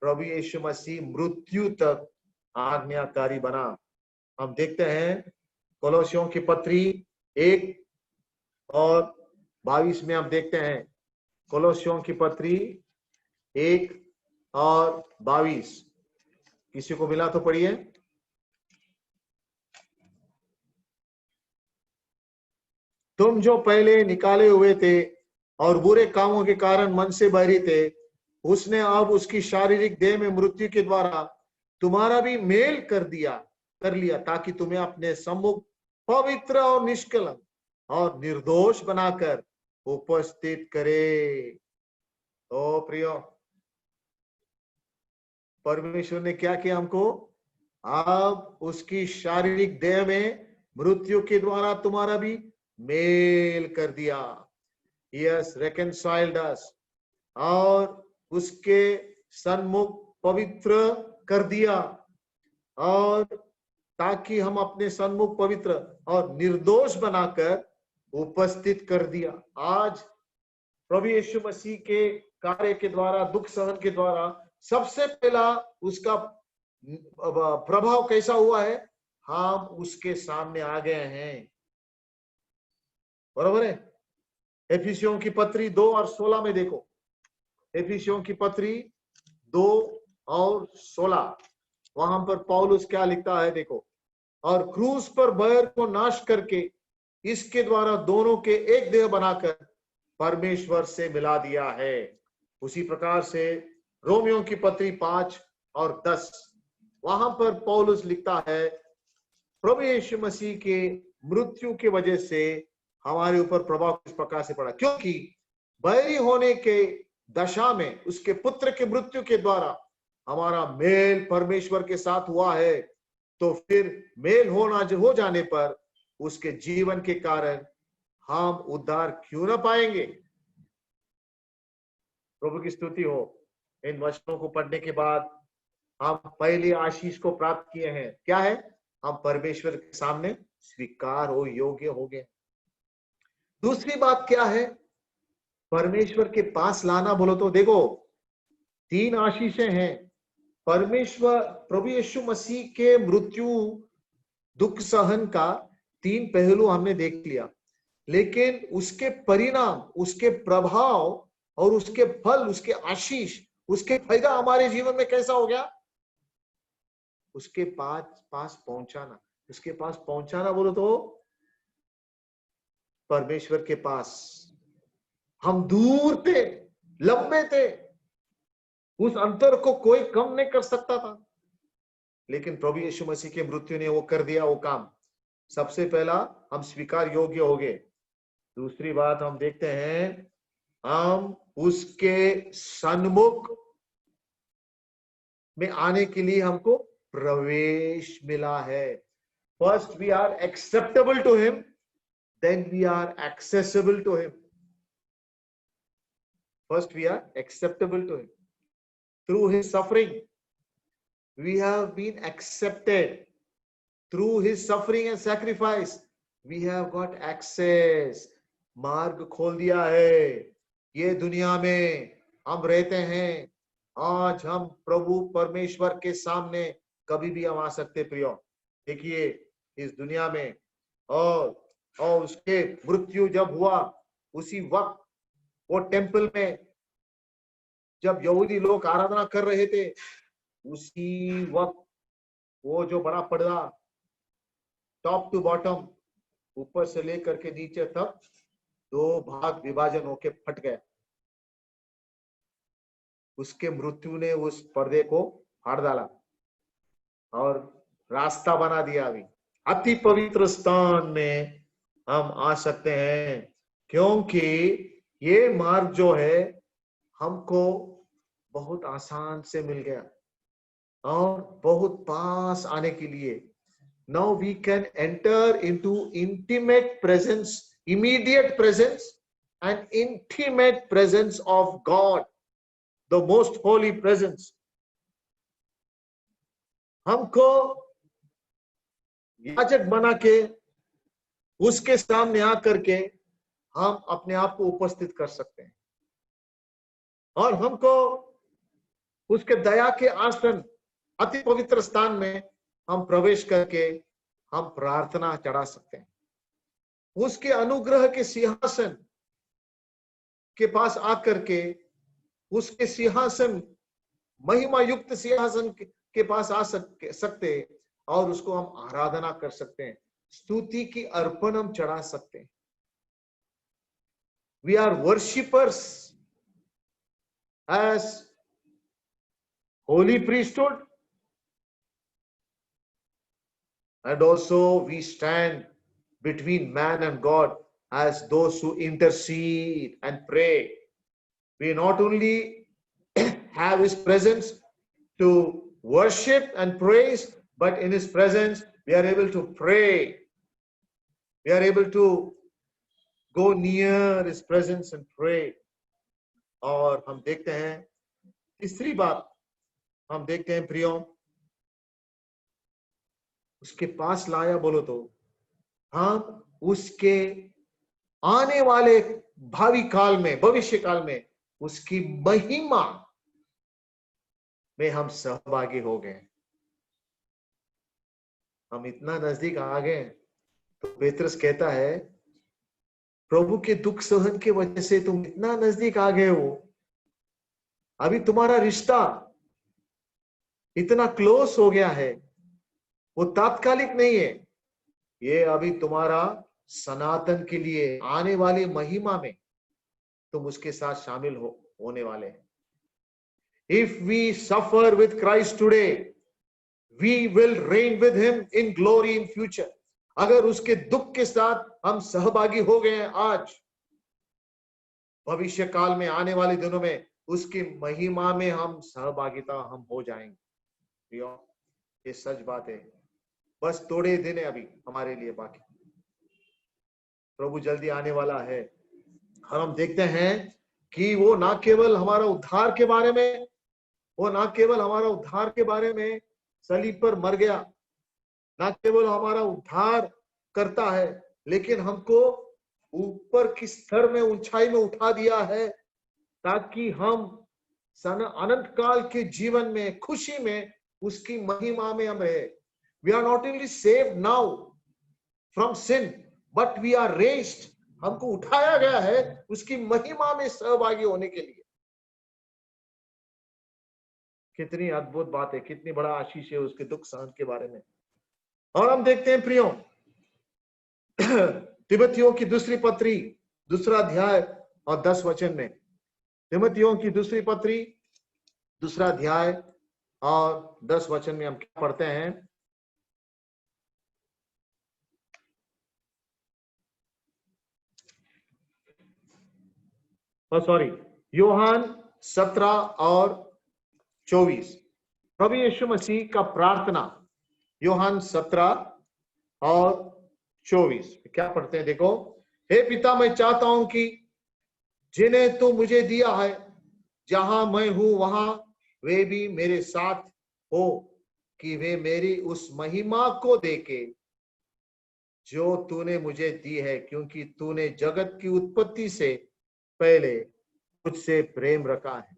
प्रभु यीशु मसीह मृत्यु तक आज्ञाकारी बना। हम देखते हैं कोलोसियों की पत्री 1:22 में हम देखते हैं, कोलोसियों की पत्री 1:22। किसी को मिला तो पढ़िए। तुम जो पहले निकाले हुए थे और बुरे कामों के कारण मन से बहरी थे, उसने अब उसकी शारीरिक देह में मृत्यु के द्वारा तुम्हारा भी मेल कर लिया, ताकि तुम्हें अपने सम्मुख पवित्र और निष्कलंक और निर्दोष बनाकर उपस्थित करे। तो प्रियो, परमेश्वर ने क्या किया हमको? अब उसकी शारीरिक देह में मृत्यु के द्वारा तुम्हारा भी मेल कर दिया। यस, रेकनसाइल्ड अस, और उसके सन्मुख पवित्र कर दिया, और ताकि हम अपने सन्मुख पवित्र और निर्दोष बनाकर उपस्थित कर दिया। आज प्रभु यीशु मसीह के कार्य के द्वारा, दुख सहन के द्वारा सबसे पहला उसका प्रभाव कैसा हुआ है? हम उसके सामने आ गए हैं। बराबर है? एफिसियों की पत्री 2:16 में देखो, एफिसियों की पत्री 2:16, वहां पर पौलुस क्या लिखता है देखो। और क्रूस पर बैर को नाश करके इसके द्वारा दोनों के एक देह बनाकर परमेश्वर से मिला दिया है। उसी प्रकार से रोमियों की पत्री 5:10, वहां पर पौलुस लिखता है, प्रभु यीशु मसीह के मृत्यु की वजह से हमारे ऊपर प्रभाव किस प्रकार से पड़ा, क्योंकि बैरी होने के दशा में उसके पुत्र के मृत्यु के द्वारा हमारा मेल परमेश्वर के साथ हुआ है। तो फिर मेल हो जाने पर उसके जीवन के कारण हम उद्धार क्यों ना पाएंगे? प्रभु की स्तुति हो। इन वचनों को पढ़ने के बाद हम पहली आशीष को प्राप्त किए हैं। क्या है? हम परमेश्वर के सामने स्वीकार हो योग्य हो गए। दूसरी बात क्या है? परमेश्वर के पास लाना बोलो तो देखो, तीन आशीषें हैं। परमेश्वर प्रभु यीशु मसीह के मृत्यु दुख सहन का तीन पहलू हमने देख लिया, लेकिन उसके परिणाम, उसके प्रभाव और उसके फल, उसके आशीष, उसके फायदा हमारे जीवन में कैसा हो गया? उसके पास पहुंचाना। उसके पास पहुंचाना बोलो तो परमेश्वर के पास। हम दूर थे, लंबे थे, उस अंतर को कोई कम नहीं कर सकता था, लेकिन प्रभु यीशु मसीह के मृत्यु ने वो कर दिया वो काम। सबसे पहला हम स्वीकार योग्य हो गए। दूसरी बात हम देखते हैं, हम उसके सन्मुख में आने के लिए हमको प्रवेश मिला है। First we are acceptable to him, then we are accessible to him. First we are acceptable to him through his suffering. We have been accepted through his suffering and sacrifice. We have got access. मार्ग खोल दिया है। ये दुनिया में हम रहते हैं, आज हम प्रभु परमेश्वर के सामने कभी भी हम आ सकते। प्रियो, देखिए इस दुनिया में और उसके मृत्यु जब हुआ, उसी वक्त वो टेंपल में जब यहूदी लोग आराधना कर रहे थे, उसी वक्त वो जो बड़ा पर्दा टॉप टू बॉटम, ऊपर से लेकर के नीचे तक दो भाग विभाजन होके फट गया। उसके मृत्यु ने उस पर्दे को फाड़ डाला और रास्ता बना दिया। अभी अति पवित्र स्थान में हम आ सकते हैं, क्योंकि ये मार्ग जो है हमको बहुत आसान से मिल गया और बहुत पास आने के लिए। Now we can enter into intimate presence, immediate presence and intimate presence of God, the most holy presence. हमको याजक बना के उसके सामने आकर के हम अपने आप को उपस्थित कर सकते हैं और हमको उसके दया के आसन अति पवित्र स्थान में हम प्रवेश करके हम प्रार्थना चढ़ा सकते हैं। उसके अनुग्रह के सिंहासन के पास आकर के, उसके सिंहासन, महिमा युक्त सिंहासन के पास आ सकते और उसको हम आराधना कर सकते हैं, स्तुति की अर्पण हम चढ़ा सकते हैं। We are worshippers as holy priesthood, and also we stand between man and God as those who intercede and pray. We not only have his presence to worship and praise, but in his presence we are able to pray. We are able to go near his presence and pray. और हम देखते हैं तीसरी बात, हम देखते हैं प्रियो, उसके पास लाया बोलो तो हम उसके आने वाले भावी काल में, भविष्य काल में उसकी महिमा में हम सहभागी हो गए। हम इतना नजदीक आ गए। तो पेत्रस कहता है, प्रभु के दुख सहन के वजह से तुम इतना नजदीक आ गए हो, अभी तुम्हारा रिश्ता इतना क्लोज हो गया है, वो तात्कालिक नहीं है, ये अभी तुम्हारा सनातन के लिए आने वाली महिमा में तुम उसके साथ शामिल होने वाले हैं। If we suffer with Christ today, we will reign with him in glory in future. अगर उसके दुख के साथ हम सहभागी हो गए हैं आज, भविष्य काल में आने वाले दिनों में उसकी महिमा में हम सहभागिता हम हो जाएंगे। ये सच बात है। बस थोड़े दिन है अभी हमारे लिए बाकी, प्रभु जल्दी आने वाला है। और हम देखते हैं कि वो ना केवल हमारा उद्धार के बारे में, वो ना केवल हमारा उद्धार के बारे में सलीब पर मर गया, ना केवल हमारा उद्धार करता है, लेकिन हमको ऊपर की स्तर में, ऊंचाई में उठा दिया है, ताकि हम अनंत काल के जीवन में, खुशी में, उसकी महिमा में हम रहे। We are not only saved now from sin, but we are raised. हमको उठाया गया है उसकी महिमा में सहभागी होने के लिए। कितनी अद्भुत बात है, कितनी बड़ा आशीष है उसके दुख सहन के बारे में। और हम देखते हैं प्रियो, तिमोथियों की दूसरी पत्री, दूसरा अध्याय और 10 वचन में, तिमोथियों की दूसरी पत्री, दूसरा अध्याय और 10 वचन में हम क्या पढ़ते हैं? सॉरी, यूहन्ना 17 और 24, प्रभु यीशु मसीह का प्रार्थना, यूहन्ना 17 और 24 क्या पढ़ते हैं? देखो, हे पिता, मैं चाहता हूं कि जिन्हें तू मुझे दिया है, जहां मैं हूं वहां वे भी मेरे साथ हो, कि वे मेरी उस महिमा को देखे जो तूने मुझे दी है, क्योंकि तूने जगत की उत्पत्ति से पहले मुझसे प्रेम रखा है।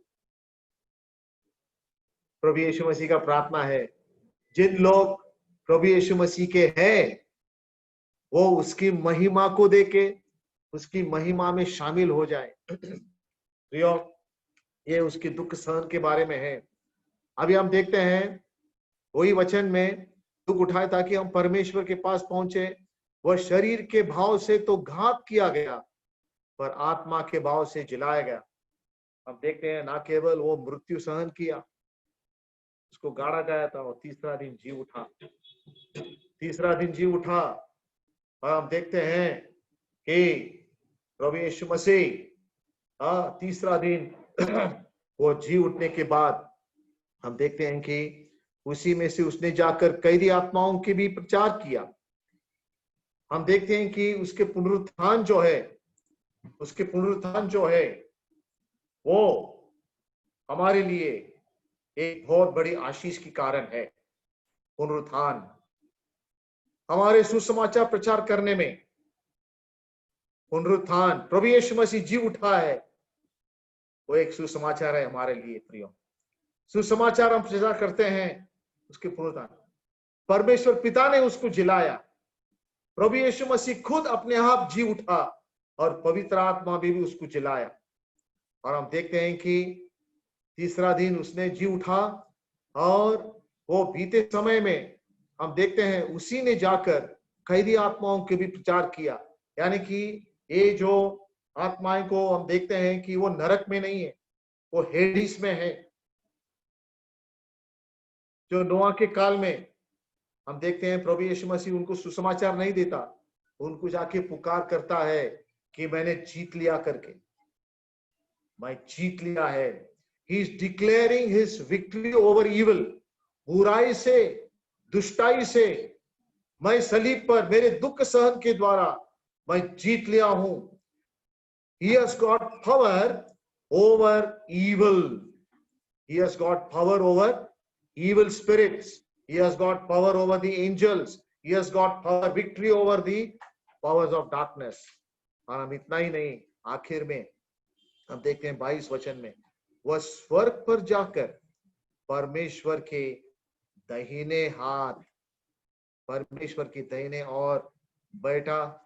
प्रभु यीशु मसीह का प्रार्थना है, जिन लोग प्रभु यीशु मसीह के हैं वो उसकी महिमा को देके उसकी महिमा में शामिल हो जाए। प्रियो, ये उसके दुख सहन के बारे में है। अभी हम देखते हैं वही वचन में, दुख उठाए ताकि हम परमेश्वर के पास पहुंचे। वह शरीर के भाव से तो घात किया गया, पर आत्मा के भाव से जिलाया गया। हम देखते हैं ना केवल वो मृत्यु सहन किया, उसको गाड़ा गया था और तीसरा दिन जी उठा। तीसरा दिन जी उठा। और हम देखते हैं कि प्रभु यीशु मसीह तीसरा दिन वो जी उठने के बाद हम देखते हैं कि उसी में से उसने जाकर कैदी आत्माओं के भी प्रचार किया। हम देखते हैं कि उसके पुनरुत्थान जो है वो हमारे लिए एक बहुत बड़ी आशीष की कारण है। पुनरुत्थान हमारे सुसमाचार प्रचार करने में, पुनरुत्थान, प्रभु यीशु मसीह जी उठा है, वो एक सुसमाचार है हमारे लिए। प्रियो, सुसमाचार हम प्रचार करते हैं उसके पुनरुत्थान। परमेश्वर पिता ने उसको जिलाया, प्रभु यीशु मसीह खुद अपने आप जी उठा और पवित्र आत्मा भी उसको जिलाया। और हम देखते हैं कि तीसरा दिन उसने जी उठा और वो बीते समय में हम देखते हैं उसी ने जाकर कैदी आत्माओं के भी प्रचार किया। यानी कि ये जो आत्माएं को हम देखते हैं कि वो नरक में नहीं है, वो हेडिस में है। जो नोआ के काल में हम देखते हैं प्रभु यीशु मसीह उनको सुसमाचार नहीं देता, उनको जाके पुकार करता है कि मैंने जीत लिया करके, मैं जीत लिया है। He is declaring his victory over evil. बुराई से, दुष्टाई से मैं सलीब पर मेरे दुख सहन के द्वारा मैं जीत लिया हूं। He has got power over evil. He has got power over evil spirits. He has got power over the angels. He has got power, victory over the powers of darkness. और हम इतना ही नहीं, आखिर में हम देखते हैं 22 वचन में, वह स्वर्ग पर जाकर परमेश्वर के दाहिने हाथ, परमेश्वर की दाहिने और बैठा,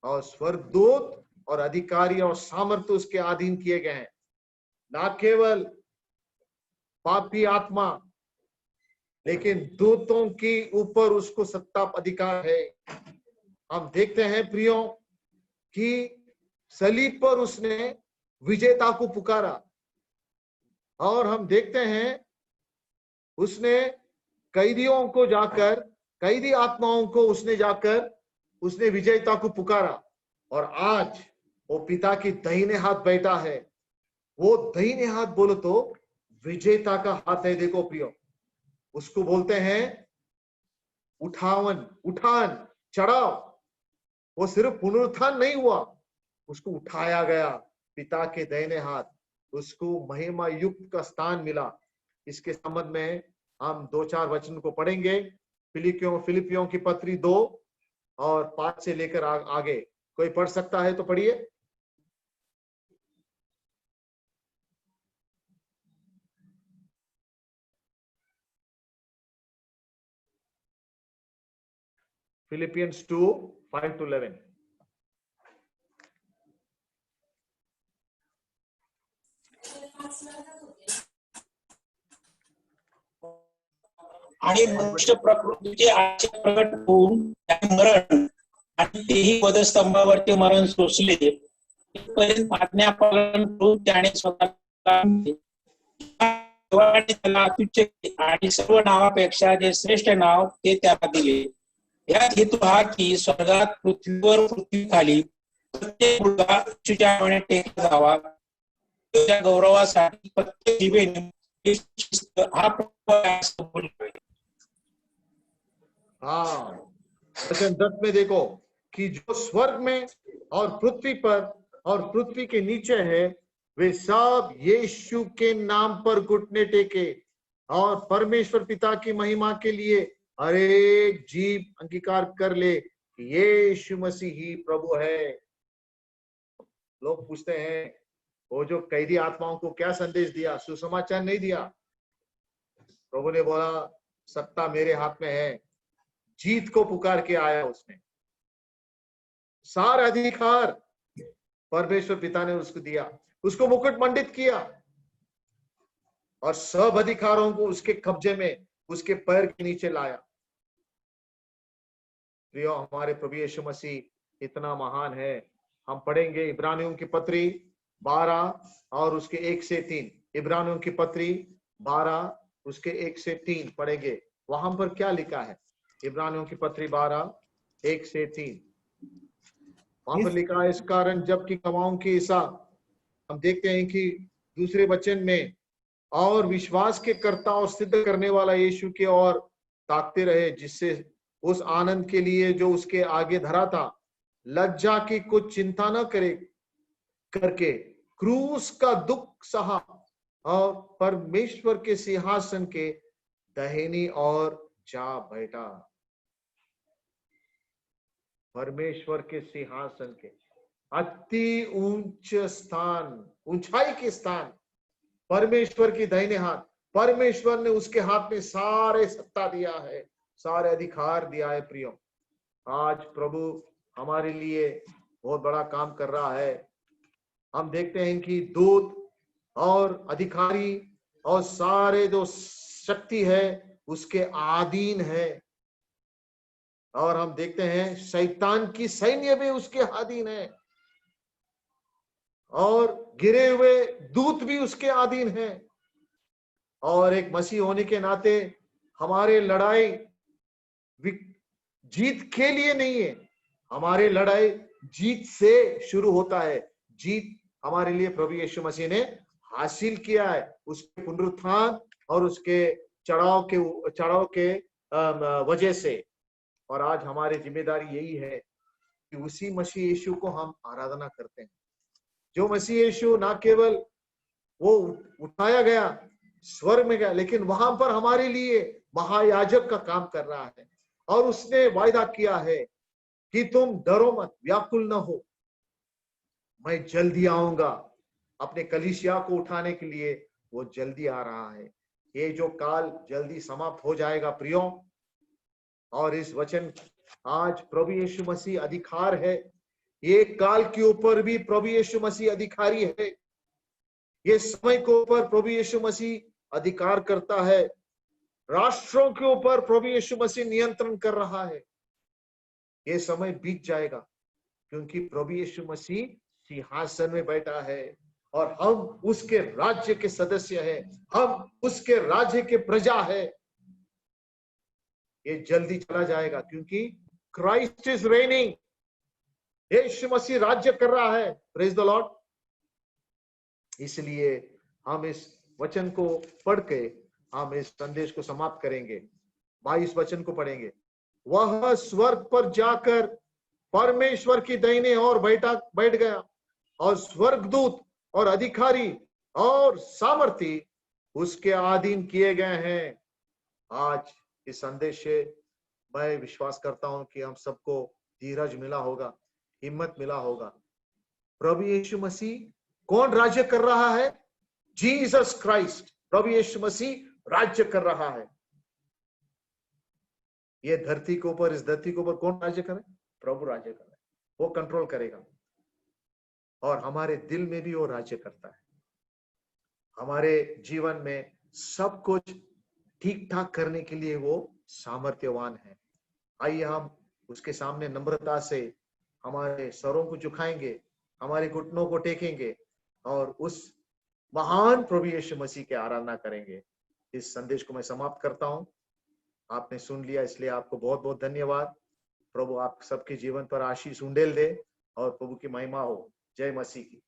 और स्वर्गदूत और अधिकारी और सामर्थ्य उसके अधीन किए गए हैं। ना केवल पापी आत्मा, लेकिन दूतों की ऊपर उसको सत्ता अधिकार है। हम देखते हैं प्रियो कि सलीब पर उसने विजेता को पुकारा, और हम देखते हैं उसने कैदियों को जाकर, कैदी आत्माओं को उसने जाकर उसने विजेता को पुकारा, और आज वो पिता की दाहिने हाथ बैठा है। वो दाहिने हाथ बोलो तो विजेता का हाथ है। देखो प्रियो, उसको बोलते हैं उठावन, उठान, चढ़ाव। वो सिर्फ पुनरुत्थान नहीं हुआ, उसको उठाया गया पिता के दाहिने हाथ, उसको महिमा युक्त का स्थान मिला। इसके संबंध में हम 2-4 वचन को पढ़ेंगे। फिलिपियों की पत्री 2 और 5 से लेकर आगे। कोई पढ़ सकता है तो पढ़िए। Philippians 2:5-11. आणि मनुष्य प्रकृतीचे आशय प्रकट होऊन त्याने मरण आणि तेही वधस्तंभावरचे मरण सोसले, इथपर्यंत आज्ञापालन करून त्याने स्वतःला त्याला तुच्छ केले आणि सर्व नावापेक्षा जे श्रेष्ठ नाव ते त्याला दिले. यात हेतू हा की स्वर्गात, पृथ्वीवर, पृथ्वीखाली प्रत्येक मुलगा येशूच्या नावाने टेकला जावा. त्या गौरवासाठी प्रत्येक जिभेने हा प्रभू आहे असं बोलावे. हाँ, वचन 10 में देखो कि जो स्वर्ग में और पृथ्वी पर और पृथ्वी के नीचे है, वे सब यीशु के नाम पर घुटने टेके और परमेश्वर पिता की महिमा के लिए हर एक जीव अंगीकार कर ले कि यीशु मसीह ही प्रभु है। लोग पूछते हैं, वो जो कैदी आत्माओं को क्या संदेश दिया? सुसमाचार नहीं दिया। प्रभु ने बोला, सत्ता मेरे हाथ में है। जीत को पुकार के आया उसने, सारा अधिकार परमेश्वर पिता ने उसको दिया, उसको मुकुट मंडित किया और सब अधिकारों को उसके कब्जे में, उसके पैर के नीचे लाया। प्रियो, हमारे प्रभु यीशु मसीह इतना महान है। हम पढ़ेंगे इब्रानियों की पत्री 12 और उसके 1 से 3। इब्रानियों की पत्री 12 उसके 1 से 3 पढ़ेंगे। वहां पर क्या लिखा है? इब्रानियों की पत्री 12 1 से 3 वहां पर लिखा है, इस कारण जबकि गवाहों की ईसा, हम देखते हैं कि दूसरे वचन में, और विश्वास के कर्ता और सिद्ध करने वाला यीशु की ओर ताकते रहे, जिससे उस आनंद के लिए जो उसके आगे धरा था, लज्जा की कुछ चिंता न करे करके क्रूस का दुख सहा और परमेश्वर के सिंहासन के दाहिनी ओर जा बैठा। परमेश्वर के सिंहासन के अति ऊंच स्थान, ऊंचाई के स्थान, परमेश्वर की दाहिने हाथ। परमेश्वर ने उसके हाथ में सारे सत्ता दिया है, सारे अधिकार दिया है। प्रियो, आज प्रभु हमारे लिए बहुत बड़ा काम कर रहा है। हम देखते हैं कि दूत और अधिकारी और सारे जो शक्ति है उसके अधीन है, और हम देखते हैं शैतान की सैन्य भी उसके अधीन है, और गिरे हुए दूत भी उसके अधीन है। और एक मसीह होने के नाते हमारे लड़ाई जीत के लिए नहीं है, हमारे लड़ाई जीत से शुरू होता है। जीत हमारे लिए प्रभु यीशु मसीह ने हासिल किया है, उसके पुनरुत्थान और उसके चढ़ाव के वजह से। और आज हमारी जिम्मेदारी यही है कि उसी मसीह यीशु को हम आराधना करते हैं, जो मसीह यीशु ना केवल वो उठाया गया, स्वर्ग में गया, लेकिन वहां पर हमारे लिए महायाजक का काम कर रहा है। और उसने वायदा किया है कि तुम डरो मत, व्याकुल न हो, मैं जल्दी आऊंगा। अपने कलीसिया को उठाने के लिए वो जल्दी आ रहा है। ये जो काल जल्दी समाप्त हो जाएगा प्रियो। और इस वचन, आज प्रभु यीशु मसीह अधिकार है, ये काल के ऊपर भी प्रभु यीशु मसीह अधिकारी है, ये समय के ऊपर प्रभु यीशु मसीह अधिकार करता है, राष्ट्रों के ऊपर प्रभु यीशु मसीह नियंत्रण कर रहा है। ये समय बीत जाएगा क्योंकि प्रभु यीशु मसीह सिंहासन में बैठा है और हम उसके राज्य के सदस्य हैं, हम उसके राज्य के प्रजा है। ये जल्दी चला जाएगा क्योंकि क्राइस्ट इज रेनिंग, यीशु मसीह राज्य कर रहा है। Praise the Lord. इसलिए हम इस वचन को पढ़ के हम इस संदेश को समाप्त करेंगे। 22 वचन को पढ़ेंगे। वह स्वर्ग पर जाकर परमेश्वर की दाहिने ओर बैठ गया, और स्वर्गदूत और अधिकारी और सामर्थी उसके अधीन किए गए हैं। आज इस संदेश से मैं विश्वास करता हूं कि हम सबको धीरज मिला होगा, हिम्मत मिला होगा। प्रभु यीशु मसीह कौन राज्य कर रहा है? जीसस क्राइस्ट, प्रभु यीशु मसीह राज्य कर रहा है। ये धरती के ऊपर, इस धरती के ऊपर कौन राज्य करे? प्रभु राज्य करे, वो कंट्रोल करेगा। और हमारे दिल में भी वो राज्य करता है। हमारे जीवन में सब कुछ ठीक ठाक करने के लिए वो सामर्थ्यवान है। आइए हम उसके सामने नम्रता से हमारे सरों को झुकाएंगे, हमारे घुटनों को टेकेंगे और उस महान प्रभु यीशु मसीह की आराधना करेंगे। इस संदेश को मैं समाप्त करता हूं। आपने सुन लिया, इसलिए आपको बहुत बहुत धन्यवाद। प्रभु आप सबके जीवन पर आशीष उंडेल दे और प्रभु की महिमा हो। जय मसीह की।